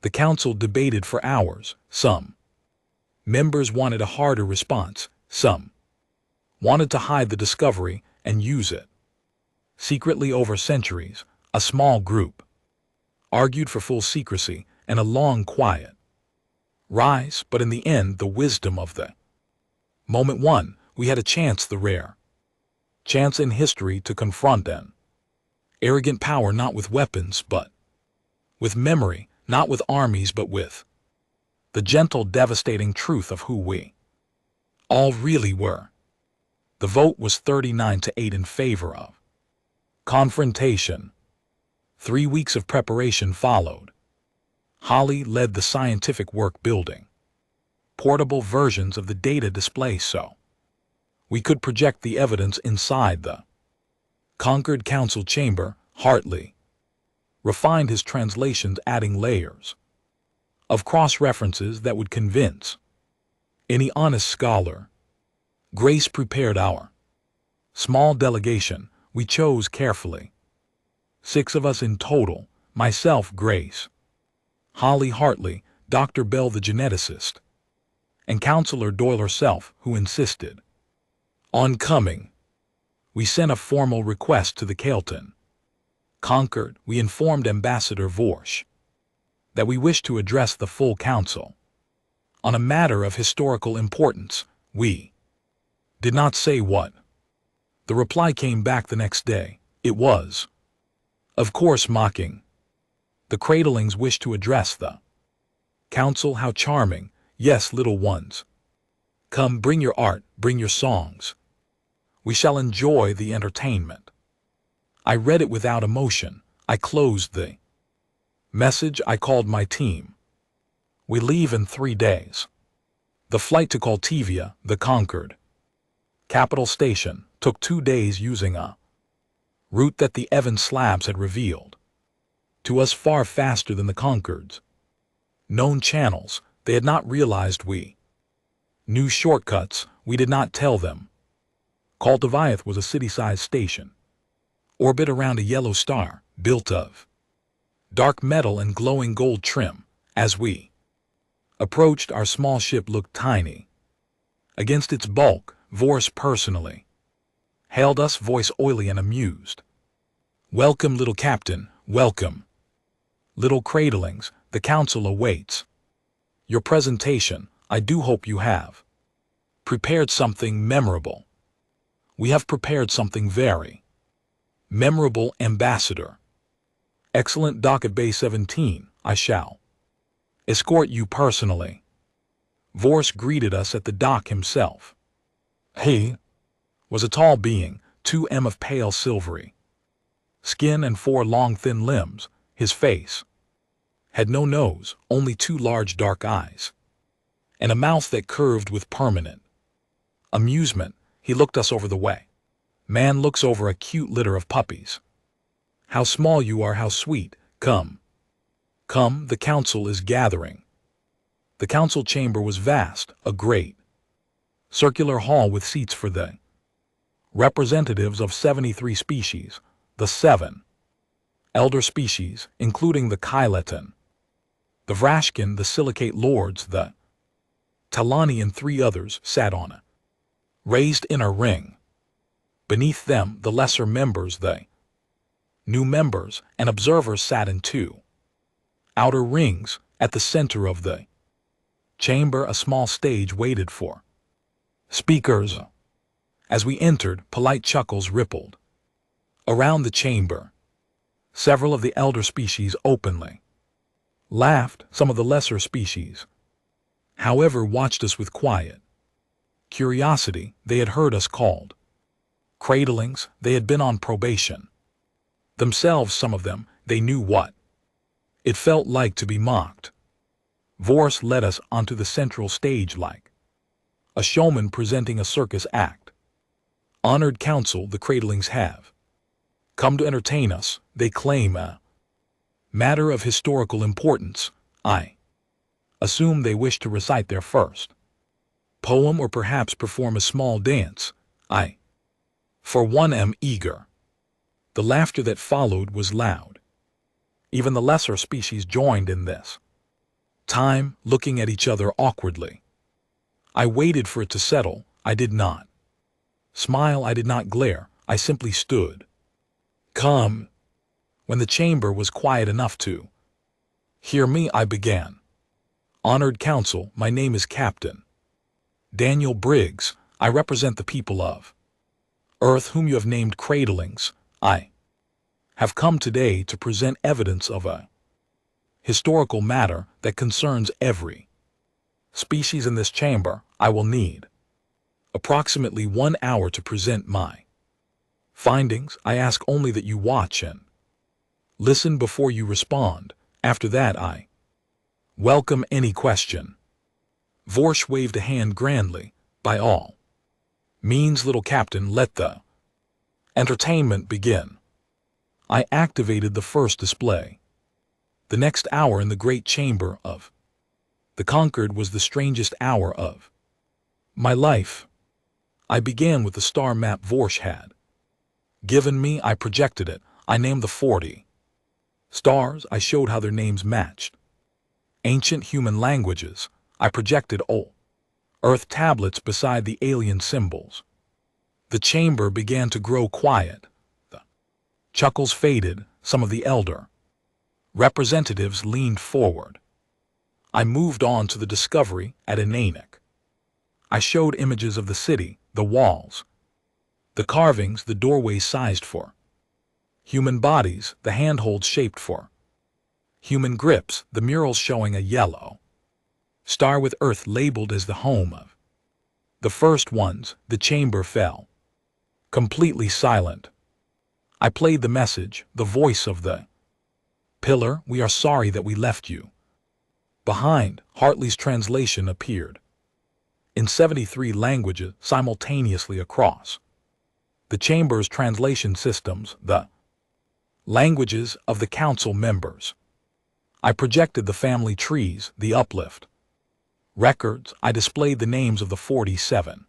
The council debated for hours. Some members wanted a harder response, some wanted to hide the discovery and use it secretly over centuries. A small group argued for full secrecy and a long, quiet rise, but in the end, the wisdom of the moment won. We had a chance, the rare chance in history, to confront an arrogant power, not with weapons, but with memory, not with armies, but with the gentle, devastating truth of who we all really were. The vote was 39-8 in favor of confrontation. 3 weeks of preparation followed. Holly led the scientific work, building portable versions of the data display so we could project the evidence inside the conquered council chamber. Hartley refined his translations, adding layers of cross-references that would convince any honest scholar. Grace prepared our small delegation. We chose carefully. 6 of us in total: myself, Grace, Holly, Hartley, Dr. Bell the geneticist, and Counselor Doyle herself, who insisted on coming. We sent a formal request to the Kelton Concord. We informed Ambassador Vorsch that we wished to address the full council on a matter of historical importance. We did not say what. The reply came back the next day. It was, of course, mocking. The cradlings wish to address the council. How charming. Yes, little ones. Come, bring your art, bring your songs. We shall enjoy the entertainment. I read it without emotion. I closed the message. I called my team. We leave in 3 days. The flight to Kaltivia, the Concord capital station, took 2 days using a route that the Evans slabs had revealed to us far faster than the Concords. Known channels. They had not realized we knew shortcuts. We did not tell them. Kaltivia was a city-sized station, orbit around a yellow star, built of dark metal and glowing gold trim. As we approached, our small ship looked tiny against its bulk. Vorse personally hailed us, voice oily and amused. Welcome, little captain, welcome. Little cradlings, the council awaits your presentation. I do hope you have prepared something memorable. We have prepared something very memorable, Ambassador. Excellent. Docket Bay 17, I shall escort you personally. Vorse greeted us at the dock himself. He was a tall being, 2 m of pale silvery skin and 4 long thin limbs. His face had no nose, only 2 large dark eyes, and a mouth that curved with permanent amusement. He looked us over the way. Man looks over a cute litter of puppies. How small you are, how sweet. Come. Come, the council is gathering. The council chamber was vast, a great circular hall with seats for the representatives of 73 species, the 7 elder species, including the Kyleton, the Vrashkin, the Silicate Lords, the Talani, and 3 others, sat on a raised inner ring. Beneath them, the lesser members, the new members, and observers sat in 2 outer rings. At the center of the chamber, a small stage waited for speakers. As we entered, polite chuckles rippled around the chamber. Several of the elder species openly laughed. Some of the lesser species, however, watched us with quiet curiosity. They had heard us called cradlings. They had been on probation themselves. Some of them, they knew what it felt like to be mocked. Vorse led us onto the central stage like a showman presenting a circus act. Honored council, the cradlings have come to entertain us. They claim a matter of historical importance. I assume they wish to recite their first poem or perhaps perform a small dance. I, for one, am eager. The laughter that followed was loud. Even the lesser species joined in this time, looking at each other awkwardly. I waited for it to settle. I did not smile. I did not glare. I simply stood. Come. When the chamber was quiet enough to hear me, I began. Honored council, my name is Captain Daniel Briggs. I represent the people of Earth, whom you have named cradlings. I have come today to present evidence of a historical matter that concerns every species in this chamber. I will need approximately 1 hour to present my findings. I ask only that you watch and listen before you respond. After that, I welcome any question. Vorsh waved a hand grandly. By all means, little captain, let the entertainment begin. I activated the first display. The next hour in the great chamber of the Conquered was the strangest hour of my life. I began with the star map Vorsh had given me. I projected it. I named the 40 stars. I showed how their names matched ancient human languages. I projected old Earth tablets beside the alien symbols. The chamber began to grow quiet. The chuckles faded. Some of the elder representatives leaned forward. I moved on to the discovery at Inanik. I showed images of the city, the walls, the carvings, the doorways sized for human bodies, the handholds shaped for human grips, the murals showing a yellow star with Earth labeled as the home of the first ones. The chamber fell completely silent. I played the message, the voice of the pillar. We are sorry that we left you behind. Hartley's translation appeared in 73 languages simultaneously across the chamber's translation systems, the languages of the council members. I projected the family trees, the uplift records. I displayed the names of the 47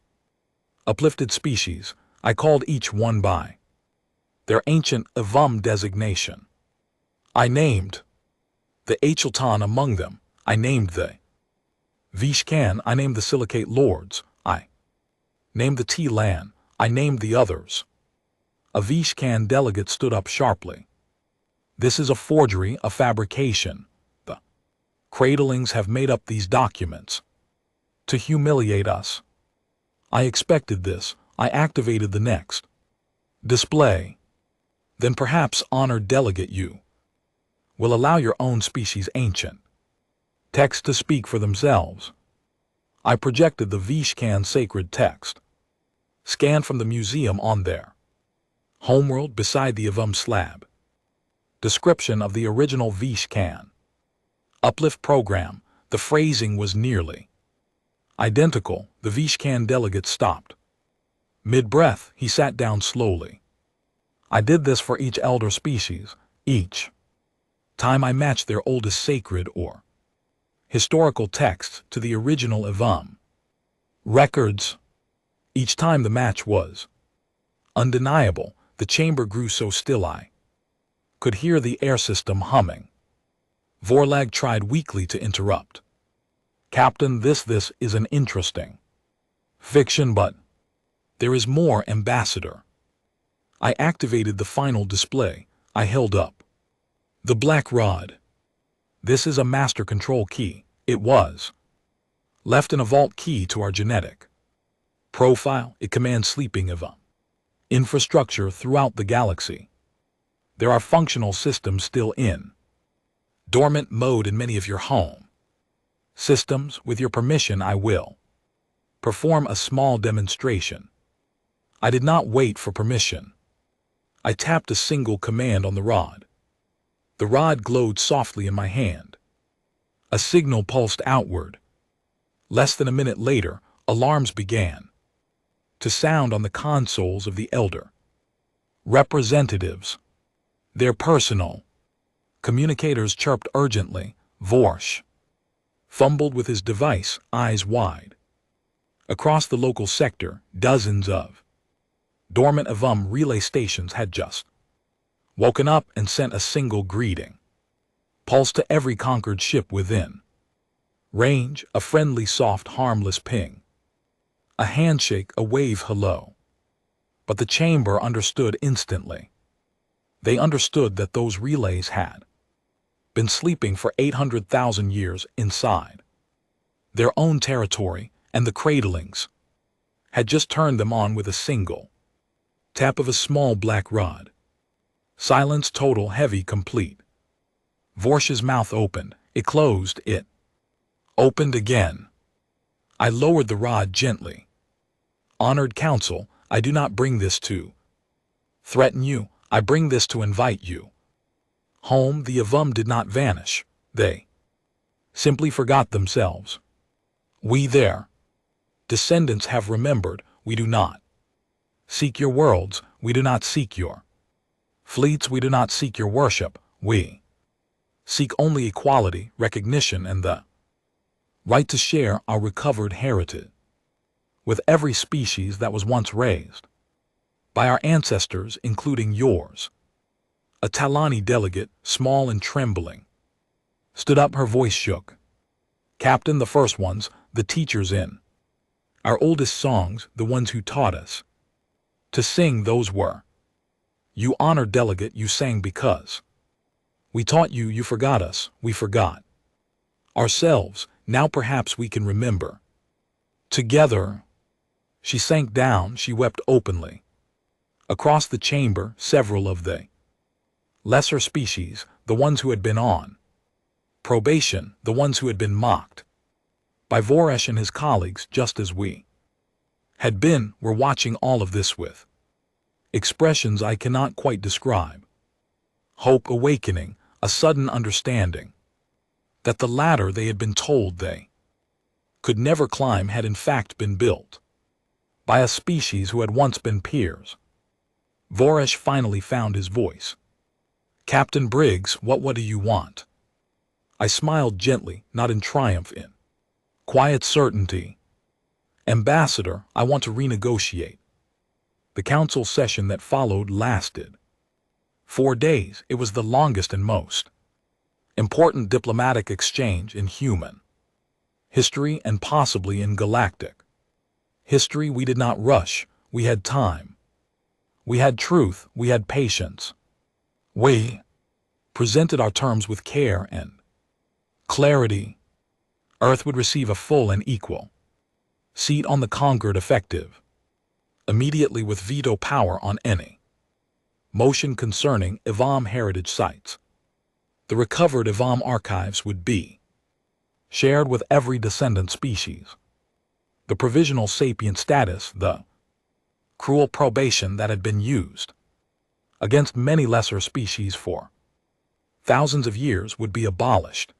uplifted species. I called each one by their ancient Avum designation. I named the Achelton among them. I named the Vishkan. I named the Silicate Lords. I named the T-Lan. I named the others. A Vishkan delegate stood up sharply. This is a forgery, a fabrication. The cradlings have made up these documents to humiliate us. I expected this. I activated the next display. Then perhaps, honored delegate, you will allow your own species' ancient text to speak for themselves. I projected the Vishkan sacred text, scanned from the museum on their homeworld beside the Avum slab. Description of the original Vishkan uplift program. The phrasing was nearly identical. The Vishkan delegate stopped mid-breath. He sat down slowly. I did this for each elder species. Each time I matched their oldest sacred or historical texts to the original Avum records. Each time the match was Undeniable, the chamber grew so still I could hear the air system humming. Vorlag tried weakly to interrupt. Captain, this is an interesting fiction, but there is more, Ambassador. I activated the final display. I held up the black rod. This is a master control key. It was left in a vault key to our genetic profile. It commands sleeping of infrastructure throughout the galaxy. There are functional systems still in dormant mode in many of your home systems. With your permission, I will perform a small demonstration. I did not wait for permission. I tapped a single command on the rod. The rod glowed softly in my hand. A signal pulsed outward. Less than a minute later, alarms began to sound on the consoles of the elder representatives. Their personal communicators chirped urgently. Vorsh fumbled with his device, eyes wide. Across the local sector, dozens of dormant relay stations had just woken up and sent a single greeting pulse to every conquered ship within range, a friendly, soft, harmless ping, a handshake, a wave hello. But the chamber understood instantly. They understood that those relays had been sleeping for 800,000 years inside their own territory, and the cradlings had just turned them on with a single tap of a small black rod. Silence total, heavy, complete. Vorsh's mouth opened. It closed. It opened again. I lowered the rod gently. Honored Council, I do not bring this to threaten you. I bring this to invite you home. The did not vanish. They simply forgot themselves. We, their descendants, have remembered. We do not seek your worlds. We do not seek your fleets. We do not seek your worship. We seek only equality, recognition, and the right to share our recovered heritage with every species that was once raised by our ancestors, including yours. A Talani delegate, small and trembling, stood up. Her voice shook. Captain, the first ones, the teachers in our oldest songs, the ones who taught us to sing, those were you. Honored delegate, you sang because we taught you. You forgot us. We forgot ourselves. Now perhaps we can remember together. She sank down. She wept openly. Across the chamber, several of the lesser species, the ones who had been on probation, the ones who had been mocked by Voresh and his colleagues just as we had been, were watching all of this with expressions I cannot quite describe. Hope awakening, a sudden understanding that the ladder they had been told they could never climb had in fact been built by a species who had once been peers. Voresh finally found his voice. Captain Briggs, what do you want? I smiled gently, not in triumph, in quiet certainty. Ambassador, I want to renegotiate. The council session that followed lasted 4 days. It was the longest and most important diplomatic exchange in human history and possibly in galactic history. We did not rush. We had time. We had truth. We had patience. We presented our terms with care and clarity. Earth would receive a full and equal seat on the conquered, effective immediately, with veto power on any motion concerning Ivam heritage sites. The recovered Ivam archives would be shared with every descendant species. The provisional sapient status, the cruel probation that had been used against many lesser species for thousands of years, would be abolished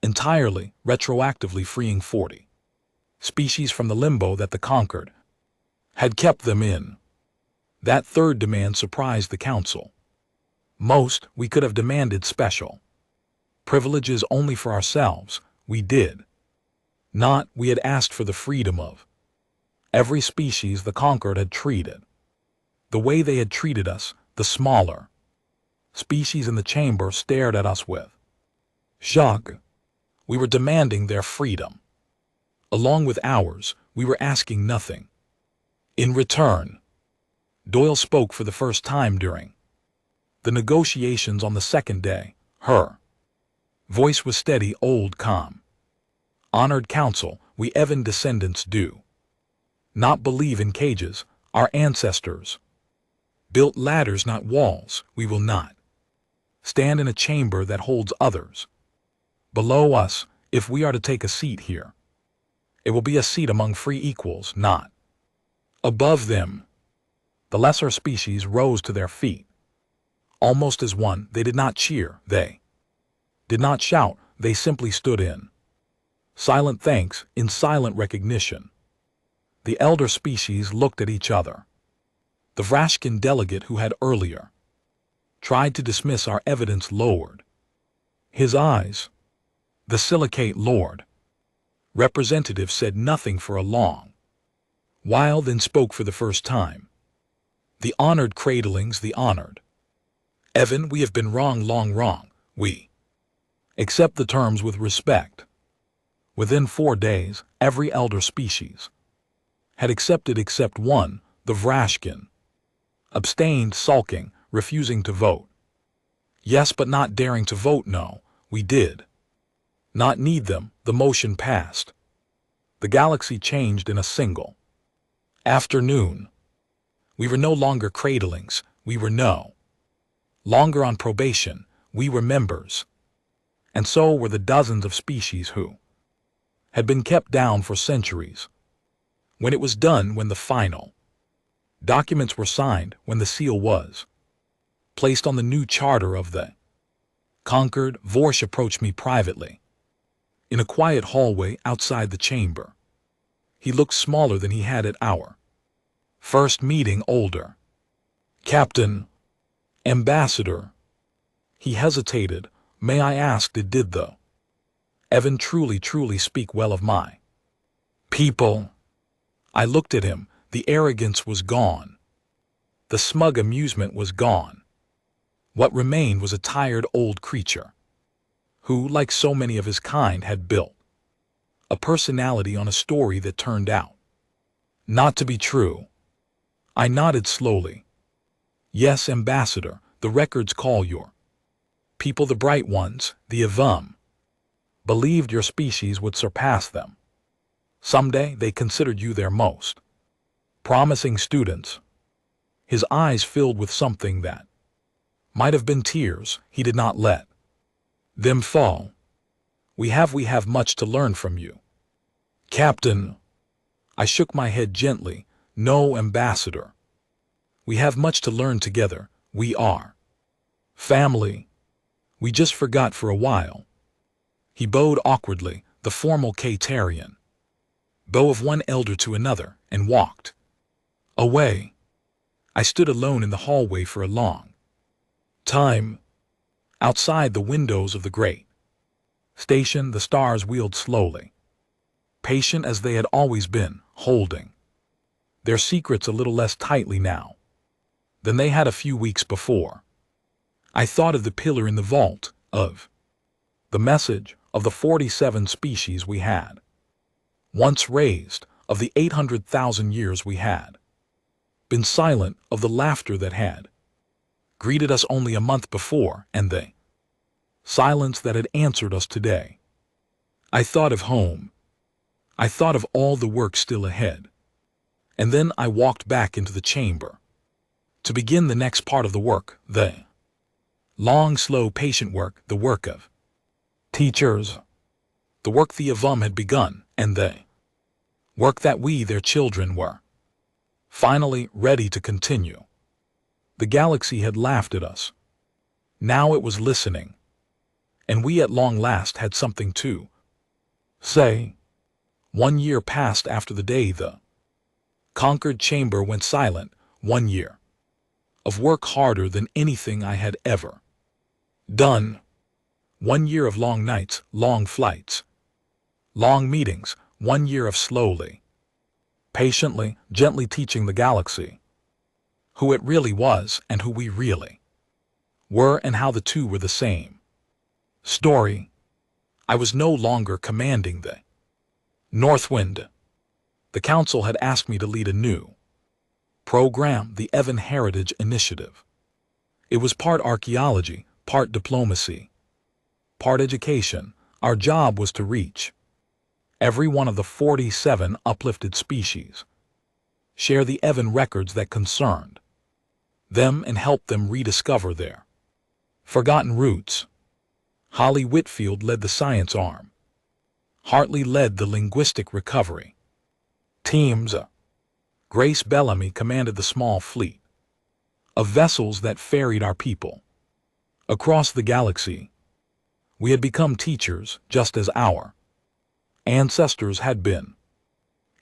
entirely, retroactively freeing 40 species from the limbo that the conquered had kept them in. That third demand surprised the council most. We could have demanded special privileges only for ourselves. We did not. We had asked for the freedom of every species the conquered had treated The way they had treated us, the smaller species in the chamber stared at us with shock. We were demanding their freedom. Along with ours, we were asking nothing in return. Doyle spoke for the first time during the negotiations on the second day. Her voice was steady, old, calm. Honored council, we Evan descendants do not believe in cages. Our ancestors built ladders, not walls. We will not stand in a chamber that holds others below us. If we are to take a seat here, it will be a seat among free equals, not above them. The lesser species rose to their feet, almost as one. They did not cheer, they did not shout, they simply stood in silent thanks, in silent recognition. The elder species looked at each other. The Vrashkin delegate who had earlier tried to dismiss our evidence lowered his eyes. The silicate lord representative said nothing for a long while, then spoke for the first time. The honored cradlings, the honored Evan, we have been wrong, long wrong. We accept the terms with respect. Within 4 days, every elder species had accepted except one, the Vrashkin, abstained, sulking, refusing to vote. Yes, but not daring to vote no. We did not need them. The motion passed. The galaxy changed in a single afternoon. We were no longer cradlings. We were no longer on probation. We were members. And so were the dozens of species who had been kept down for centuries. When it was done, when the final documents were signed, when the seal was placed on the new charter of the conquered, Vorsh approached me privately in a quiet hallway outside the chamber. He looked smaller than he had at our first meeting, older. Captain, Ambassador. He hesitated. May I ask, did the Evan truly speak well of my people? I looked at him. The arrogance was gone. The smug amusement was gone. What remained was a tired old creature who, like so many of his kind, had built a personality on a story that turned out not to be true. I nodded slowly. Yes, Ambassador, the records call your people the bright ones. The Avum believed your species would surpass them. Someday they considered you their most promising students. His eyes filled with something that might have been tears. He did not let them fall. We have much to learn from you, Captain. I shook my head gently. No, Ambassador. We have much to learn together. We are family. We just forgot for a while. He bowed awkwardly, the formal Katarian bow of one elder to another, and walked away. I stood alone in the hallway for a long time. Outside the windows of the great station, the stars wheeled slowly, patient as they had always been, holding their secrets a little less tightly now than they had a few weeks before. I thought of the pillar in the vault, of the message, of the 47 species we had once raised, of the 800,000 years we had been silent, of the laughter that had greeted us only a month before, and the silence that had answered us today. I thought of home. I thought of all the work still ahead. And then I walked back into the chamber to begin the next part of the work, the long, slow, patient work, the work of teachers, the work the Avum had begun, and the work that we, their children, were finally ready to continue. The galaxy had laughed at us. Now it was listening. And we at long last had something to say. 1 year passed after the day the conquered chamber went silent. 1 year of work harder than anything I had ever done. 1 year of long nights, long flights, long meetings. 1 year of slowly, patiently, gently teaching the galaxy who it really was and who we really were and how the two were the same. Story. I was no longer commanding the Northwind. The council had asked me to lead a new program, the Evan Heritage Initiative. It was part archaeology, part diplomacy, part education. Our job was to reach every one of the 47 uplifted species, share the Evan records that concerned them and help them rediscover their forgotten roots. Holly Whitfield led the science arm. Hartley led the linguistic recovery teams. Grace Bellamy commanded the small fleet of vessels that ferried our people across the galaxy. We had become teachers just as our ancestors had been.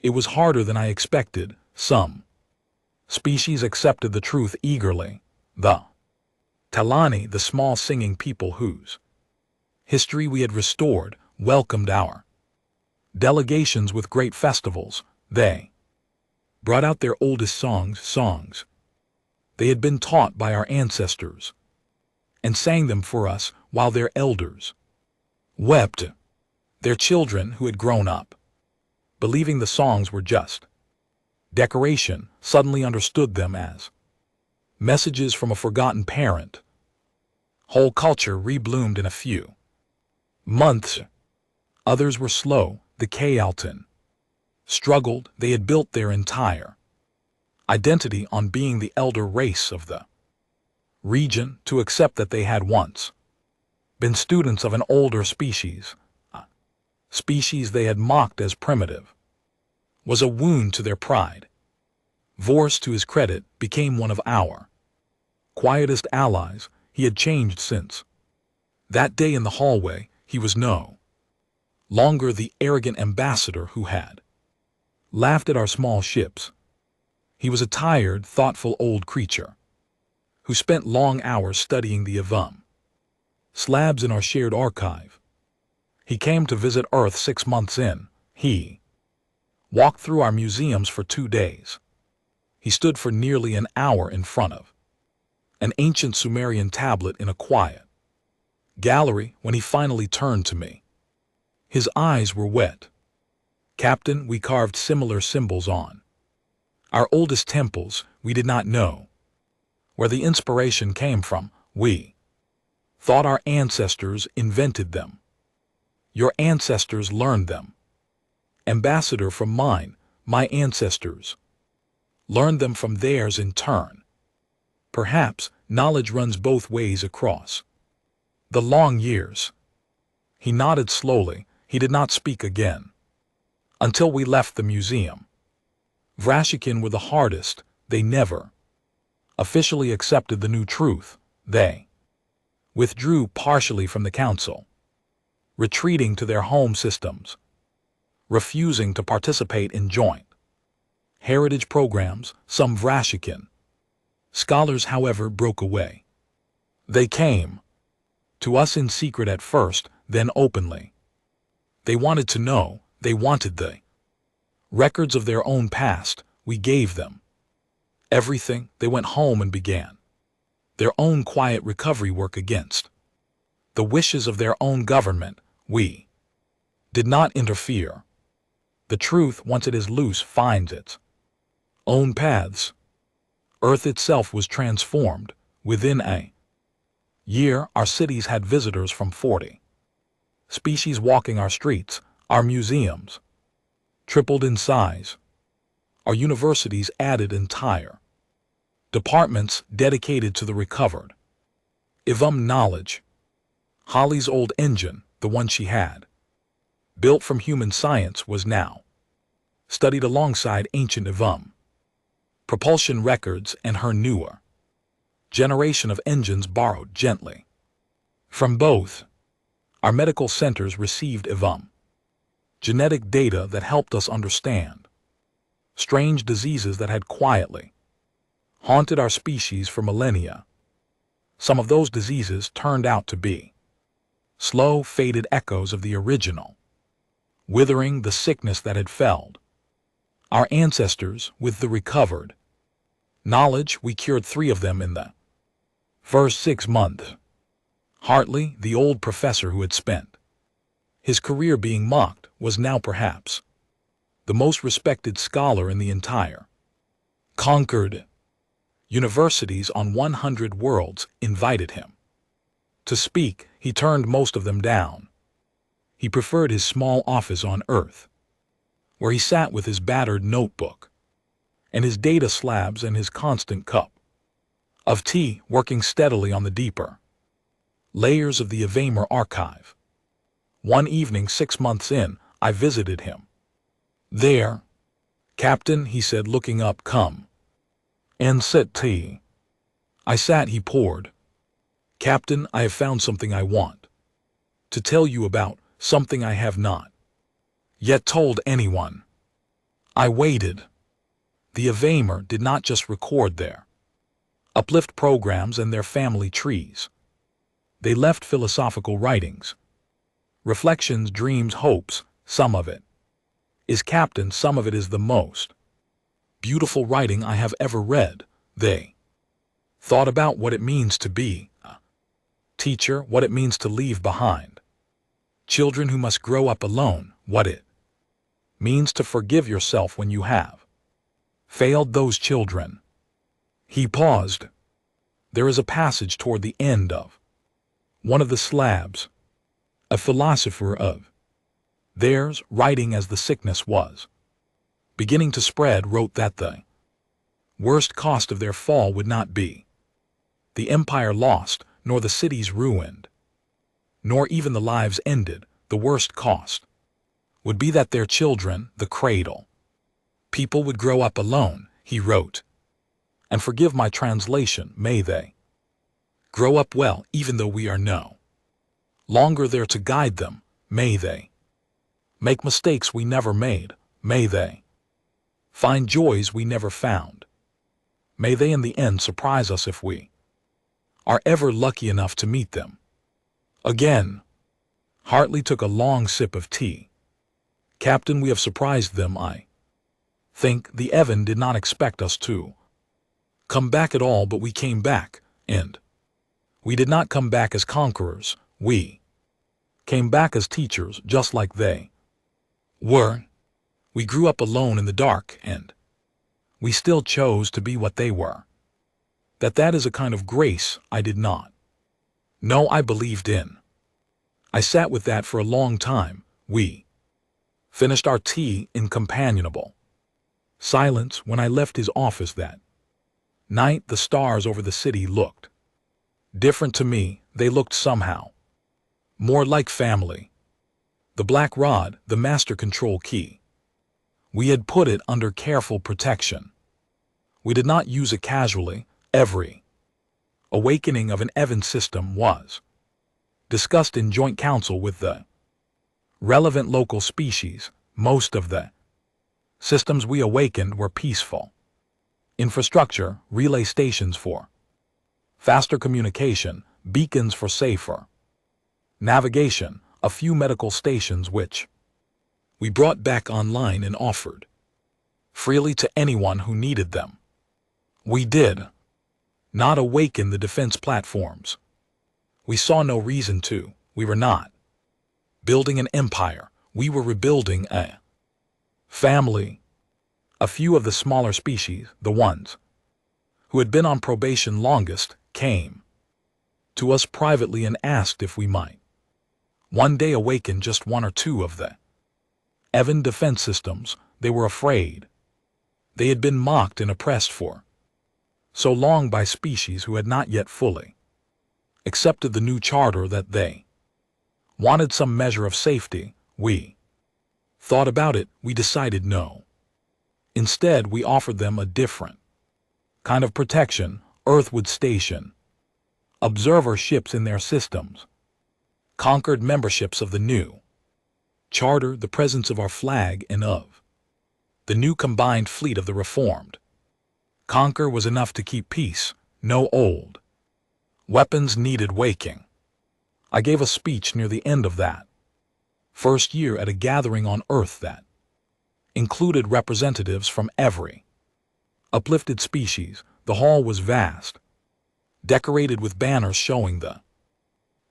It was harder than I expected. Some species accepted the truth eagerly. The Talani, the small singing people whose history we had restored, welcomed our delegations with great festivals. They brought out their oldest songs they had been taught by our ancestors, and sang them for us while their elders wept. Their children, who had grown up believing the songs were just decoration, suddenly understood them as messages from a forgotten parent. Whole culture rebloomed in a few months. Others were slow. The Kayalton struggled. They had built their entire identity on being the elder race of the region, to accept that they had once been students of an older species, a species they had mocked as primitive, was a wound to their pride. Vorse, to his credit, became one of our quietest allies. He had changed since that day in the hallway. He was no longer the arrogant ambassador who had laughed at our small ships. He was a tired, thoughtful old creature who spent long hours studying the Avam slabs in our shared archive. He came to visit Earth 6 months in. He walked through our museums for 2 days. He stood for nearly an hour in front of an ancient Sumerian tablet in a quiet gallery. When he finally turned to me, his eyes were wet. Captain, we carved similar symbols on our oldest temples. We did not know where the inspiration came from. We thought our ancestors invented them. Your ancestors learned them. Ambassador, from mine, my ancestors learned them from theirs in turn. Perhaps knowledge runs both ways across the long years. He nodded slowly. He did not speak again until we left the museum. Vrashikin were the hardest. They never officially accepted the new truth. They withdrew partially from the council, retreating to their home systems, refusing to participate in joint heritage programs. Some Vrashikin scholars, however, broke away. They came to us in secret at first, then openly. They wanted to know. They wanted the records of their own past. We gave them everything. They went home and began their own quiet recovery work against the wishes of their own government. We did not interfere. The truth, once it is loose, finds its own paths. Earth itself was transformed. Within a year, our cities had visitors from 40 species walking our streets. Our museums tripled in size. Our universities added entire departments dedicated to the recovered Ivam knowledge. Holly's old engine, the one she had built from human science, was now studied alongside ancient Ivam propulsion records, and her newer generation of engines borrowed gently from both. Our medical centers received Ivam genetic data that helped us understand strange diseases that had quietly haunted our species for millennia. Some of those diseases turned out to be slow, faded echoes of the original, withering the sickness that had felled our ancestors. With the recovered Knowledge, we cured 3 of them in the first 6 months. Hartley, the old professor who had spent his career being mocked, was now perhaps the most respected scholar in the entire conquered universities on 100 worlds invited him to speak. He turned most of them down. He preferred his small office on Earth, where he sat with his battered notebook and his data slabs and his constant cup of tea, working steadily on the deeper layers of the Evamer archive. One evening 6 months in, I visited him. "There, Captain," he said, looking up, "come and sit tea." I sat. He poured. "Captain, I have found something I want to tell you about, something I have not yet told anyone." I waited. The Evamer did not just record their uplift programs and their family trees. They left philosophical writings, reflections, dreams, hopes. Some of it is, Captain, some of it is the most beautiful writing I have ever read. They thought about what it means to be a teacher, what it means to leave behind children who must grow up alone, what it means to forgive yourself when you have failed those children. He paused. There is a passage toward the end of one of the slabs. A philosopher of theirs, writing as the sickness was beginning to spread, wrote that the worst cost of their fall would not be the empire lost, nor the cities ruined, nor even the lives ended. The worst cost would be that their children, the cradle people, would grow up alone, he wrote. And forgive my translation, may they grow up well, even though we are no longer there to guide them. May they make mistakes we never made. May they find joys we never found. May they in the end surprise us if we are ever lucky enough to meet them again. Hartley took a long sip of tea. "Captain, we have surprised them. I think the Evan did not expect us to come back at all, but we came back, and we did not come back as conquerors. We came back as teachers, just like they were. We grew up alone in the dark, and we still chose to be what they were. That is a kind of grace I did not know I believed in. I sat with that for a long time. We finished our tea in companionable silence. When I left his office that night, the stars over the city looked different to me. They looked somehow more like family. The black rod, the master control key, we had put it under careful protection. We did not use it casually. Every awakening of an Evan system was discussed in joint council with the relevant local species. Most of the systems we awakened were peaceful. Infrastructure, relay stations for faster communication, beacons for safer navigation, a few medical stations which we brought back online and offered freely to anyone who needed them. We did not awaken the defense platforms. We saw no reason to. We were not building an empire. We were rebuilding a family. A few of the smaller species, the ones who had been on probation longest, came to us privately and asked if we might one day awaken just 1 or 2 of the Evan defense systems. They were afraid. They had been mocked and oppressed for so long by species who had not yet fully accepted the new charter that they wanted some measure of safety. We thought about it. We decided no. Instead, we offered them a different kind of protection. Earth would station observer ships in their systems, conquered memberships of the new charter, the presence of our flag and of the new combined fleet of the reformed conquer was enough to keep peace. No old weapons needed waking. I gave a speech near the end of that first year at a gathering on Earth that included representatives from every Uplifted species, the hall was vast, decorated with banners showing the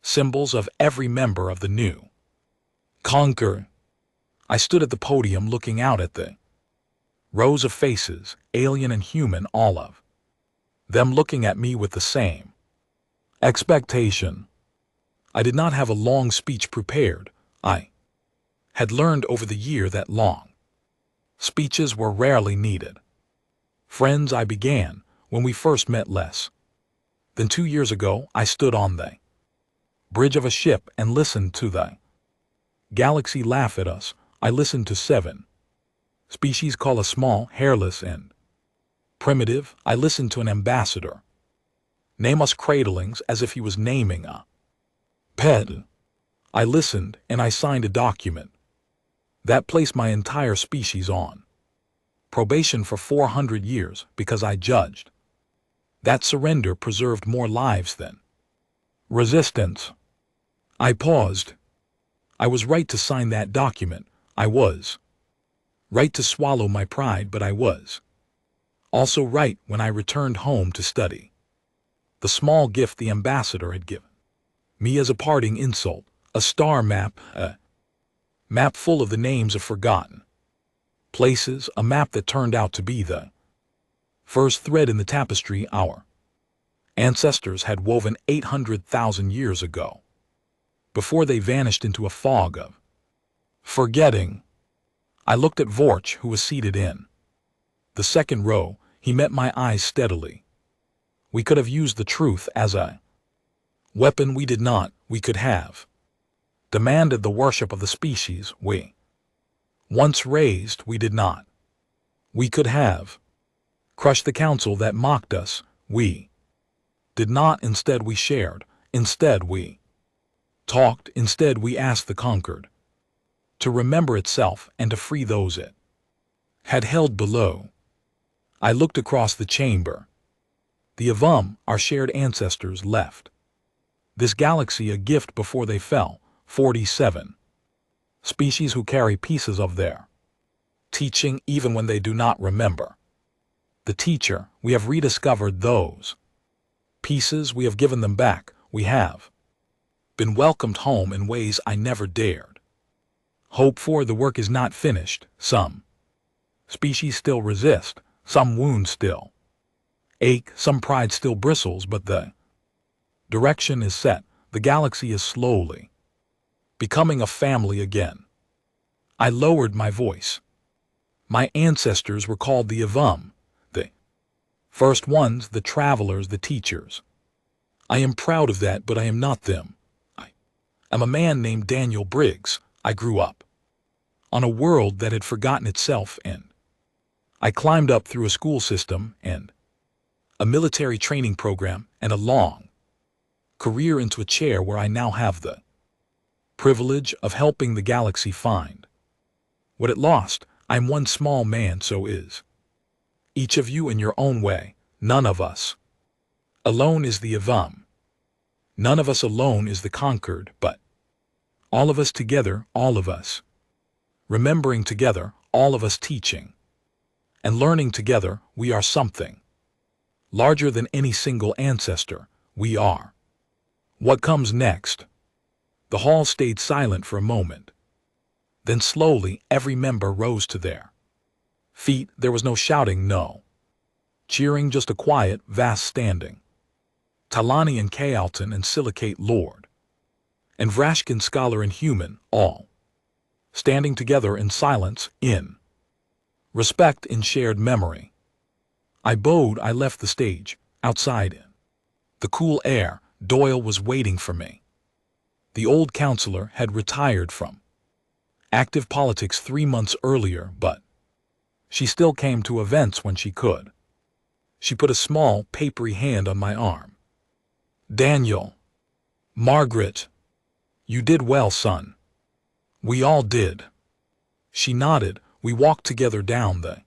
symbols of every member of the new Conquer. I stood at the podium looking out at the rows of faces, alien and human, all of them looking at me with the same expectation. I did not have a long speech prepared. I had learned over the year that long speeches were rarely needed. Friends, I began, when we first met less than 2 years ago, I stood on the bridge of a ship and listened to the galaxy laugh at us. I listened to 7 species call us small, hairless, and primitive. I listened to an ambassador name us cradlings as if he was naming a pet. I listened and I signed a document that placed my entire species on probation for 400 years because I judged that surrender preserved more lives than resistance. I paused. I was right to sign that document. I was right to swallow my pride, but I was also right when I returned home to study the small gift the ambassador had given me as a parting insult, a star map, a map full of the names of forgotten places, a map that turned out to be the first thread in the tapestry our ancestors had woven 800,000 years ago, before they vanished into a fog of forgetting. I looked at Vorch, who was seated in the second row. He met my eyes steadily. We could have used the truth as a weapon. We did not. We could have demanded the worship of the species we once raised. We did not. We could have crushed the council that mocked us. We did not. Instead we shared. Instead we talked. Instead we asked the conquered to remember itself and to free those it had held below. I looked across the chamber. The Avum, our shared ancestors, left this galaxy a gift before they fell. 47 species who carry pieces of their teaching even when they do not remember the teacher. We have rediscovered those pieces. We have given them back. We have been welcomed home in ways I never dared hope for. The work is not finished. Some species still resist. Some wounds still ache. Some pride still bristles, but the direction is set. The galaxy is slowly becoming a family again. I lowered my voice. My ancestors were called the Avum, the first ones, the travelers, the teachers. I am proud of that, but I am not them. I am a man named Daniel Briggs. I grew up on a world that had forgotten itself, and I climbed up through a school system and a military training program and a long career into a chair where I now have the privilege of helping the galaxy find what it lost. I'm one small man, so is each of you in your own way. None of us alone is the Avum. None of us alone is the conquered, but all of us together, all of us remembering together, all of us teaching and learning together. We are something larger than any single ancestor. We are. What comes next? The hall stayed silent for a moment. Then slowly every member rose to their feet. There was no shouting, no cheering, just a quiet, vast standing. Talani and Kayalton and Silicate Lord and Vrashkin scholar and human, all standing together in silence, in respect, in shared memory. I bowed. I left the stage. Outside in the cool air, Doyle was waiting for me. The old counselor had retired from active politics 3 months earlier, but she still came to events when she could. She put a small, papery hand on my arm. Daniel. Margaret. You did well, son. We all did. She nodded. We walked together down the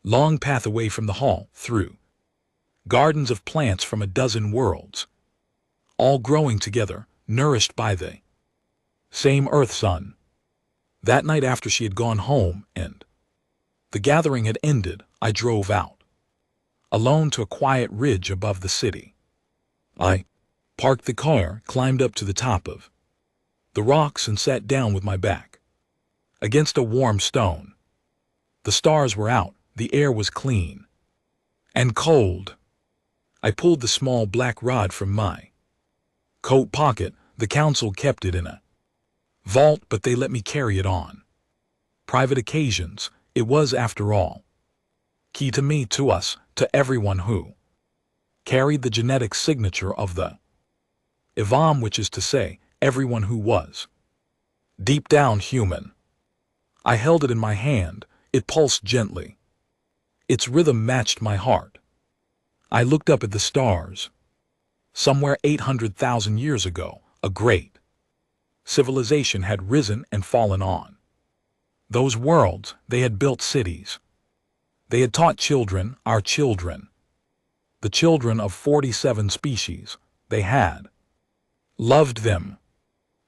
long path away from the hall, through gardens of plants from a dozen worlds, all growing together, nourished by the same earth sun. That night after she had gone home and the gathering had ended, I drove out alone to a quiet ridge above the city. I parked the car, climbed up to the top of the rocks and sat down with my back against a warm stone. The stars were out, the air was clean and cold. I pulled the small black rod from my coat pocket. The council kept it in a vault, but they let me carry it on private occasions. It was, after all, key to me, to us, to everyone who carried the genetic signature of the Ivam, which is to say, everyone who was deep down human. I held it in my hand. It pulsed gently. Its rhythm matched my heart. I looked up at the stars. Somewhere 800,000 years ago, a great civilization had risen and fallen on those worlds. They had built cities. They had taught children, our children, the children of 47 species. They had loved them.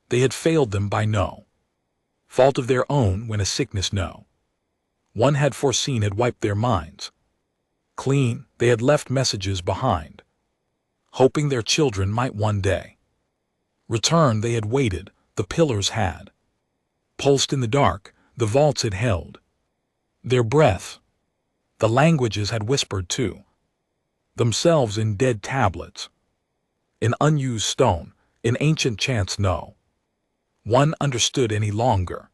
They had failed them by no fault of their own, when a sickness no one had foreseen had wiped their minds clean. They had left messages behind, hoping their children might one day return. They had waited. The pillars had pulsed in the dark. The vaults had held their breath. The languages had whispered to themselves in dead tablets, in unused stone, in ancient chants no one understood any longer.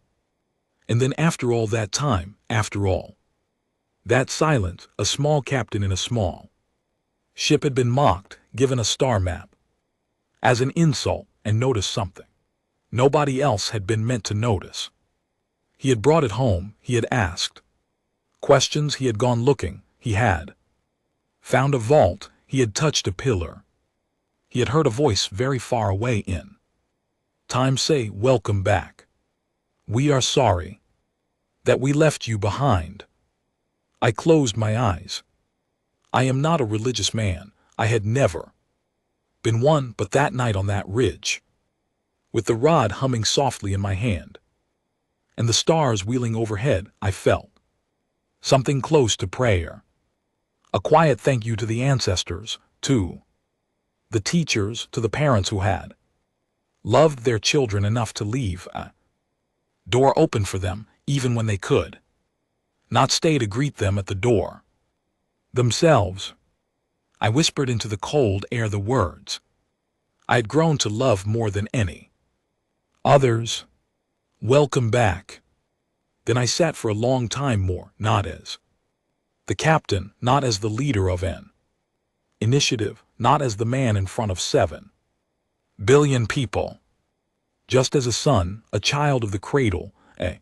And then, after all that time, after all that silence, a small captain in a small ship had been mocked, given a star map as an insult, and noticed something nobody else had been meant to notice. He had brought it home. He had asked questions. He had gone looking. He had found a vault. He had touched a pillar. He had heard a voice very far away in time say, "Welcome back. We are sorry that we left you behind." I closed my eyes. I am not a religious man. I had never been one, but that night on that ridge, with the rod humming softly in my hand and the stars wheeling overhead, I felt something close to prayer. A quiet thank you to the ancestors, to the teachers, to the parents who had loved their children enough to leave a door open for them, even when they could not stay to greet them at the door themselves. I whispered into the cold air the words I had grown to love more than any others. Welcome back. Then I sat for a long time more, not as the captain, not as the leader of an initiative, not as the man in front of 7 billion people, just as a son, a child of the cradle, a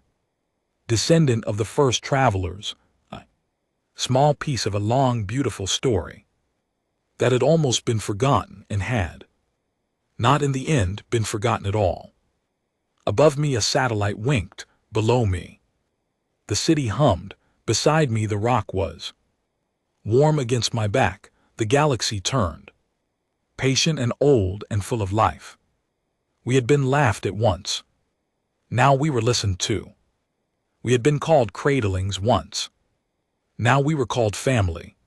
descendant of the first travelers, a small piece of a long, beautiful story that had almost been forgotten and had not in the end been forgotten at all. Above me a satellite winked, below me the city hummed, beside me the rock was warm against my back. The galaxy turned patient and old and full of life. We had been laughed at once. Now we were listened to. We had been called cradlings once. Now we were called family.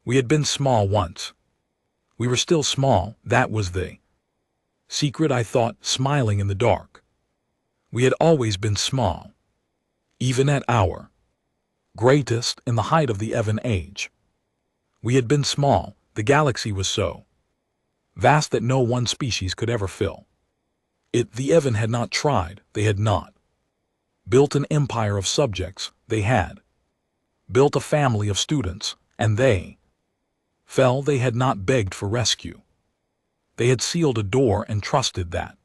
We had been small once. We were still small. That was the secret, I thought, smiling in the dark. We had always been small, even at our greatest, in the height of the Evan age. We had been small. The galaxy was so vast that no one species could ever fill it. The Evan had not tried. They had not built an empire of subjects. They had built a family of students, and they fell. They had not begged for rescue. They had sealed a door and trusted that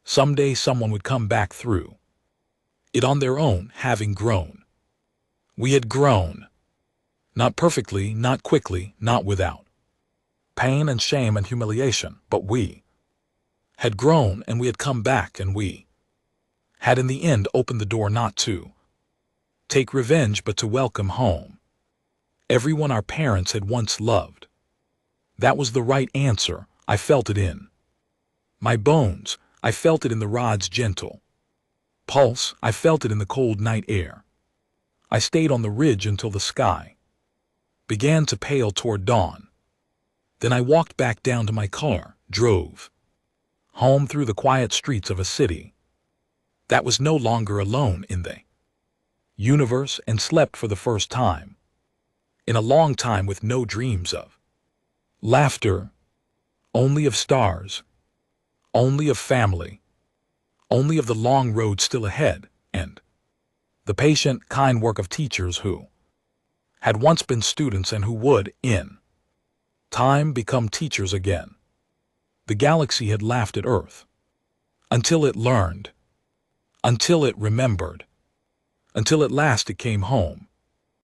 someday someone would come back through it on their own, having grown. We had grown. Not perfectly, not quickly, not without pain and shame and humiliation, but we had grown, and we had come back, and we had in the end opened the door not to take revenge but to welcome home everyone our parents had once loved. That was the right answer. I felt it in my bones. I felt it in the rod's gentle pulse. I felt it in the cold night air. I stayed on the ridge until the sky began to pale toward dawn. Then I walked back down to my car, drove home through the quiet streets of a city that was no longer alone in the universe, and slept for the first time in a long time, with no dreams of laughter, only of stars, only of family, only of the long road still ahead, and the patient, kind work of teachers who had once been students and who would, in time, become teachers again. The galaxy had laughed at Earth until it learned, until it remembered, until at last it came home.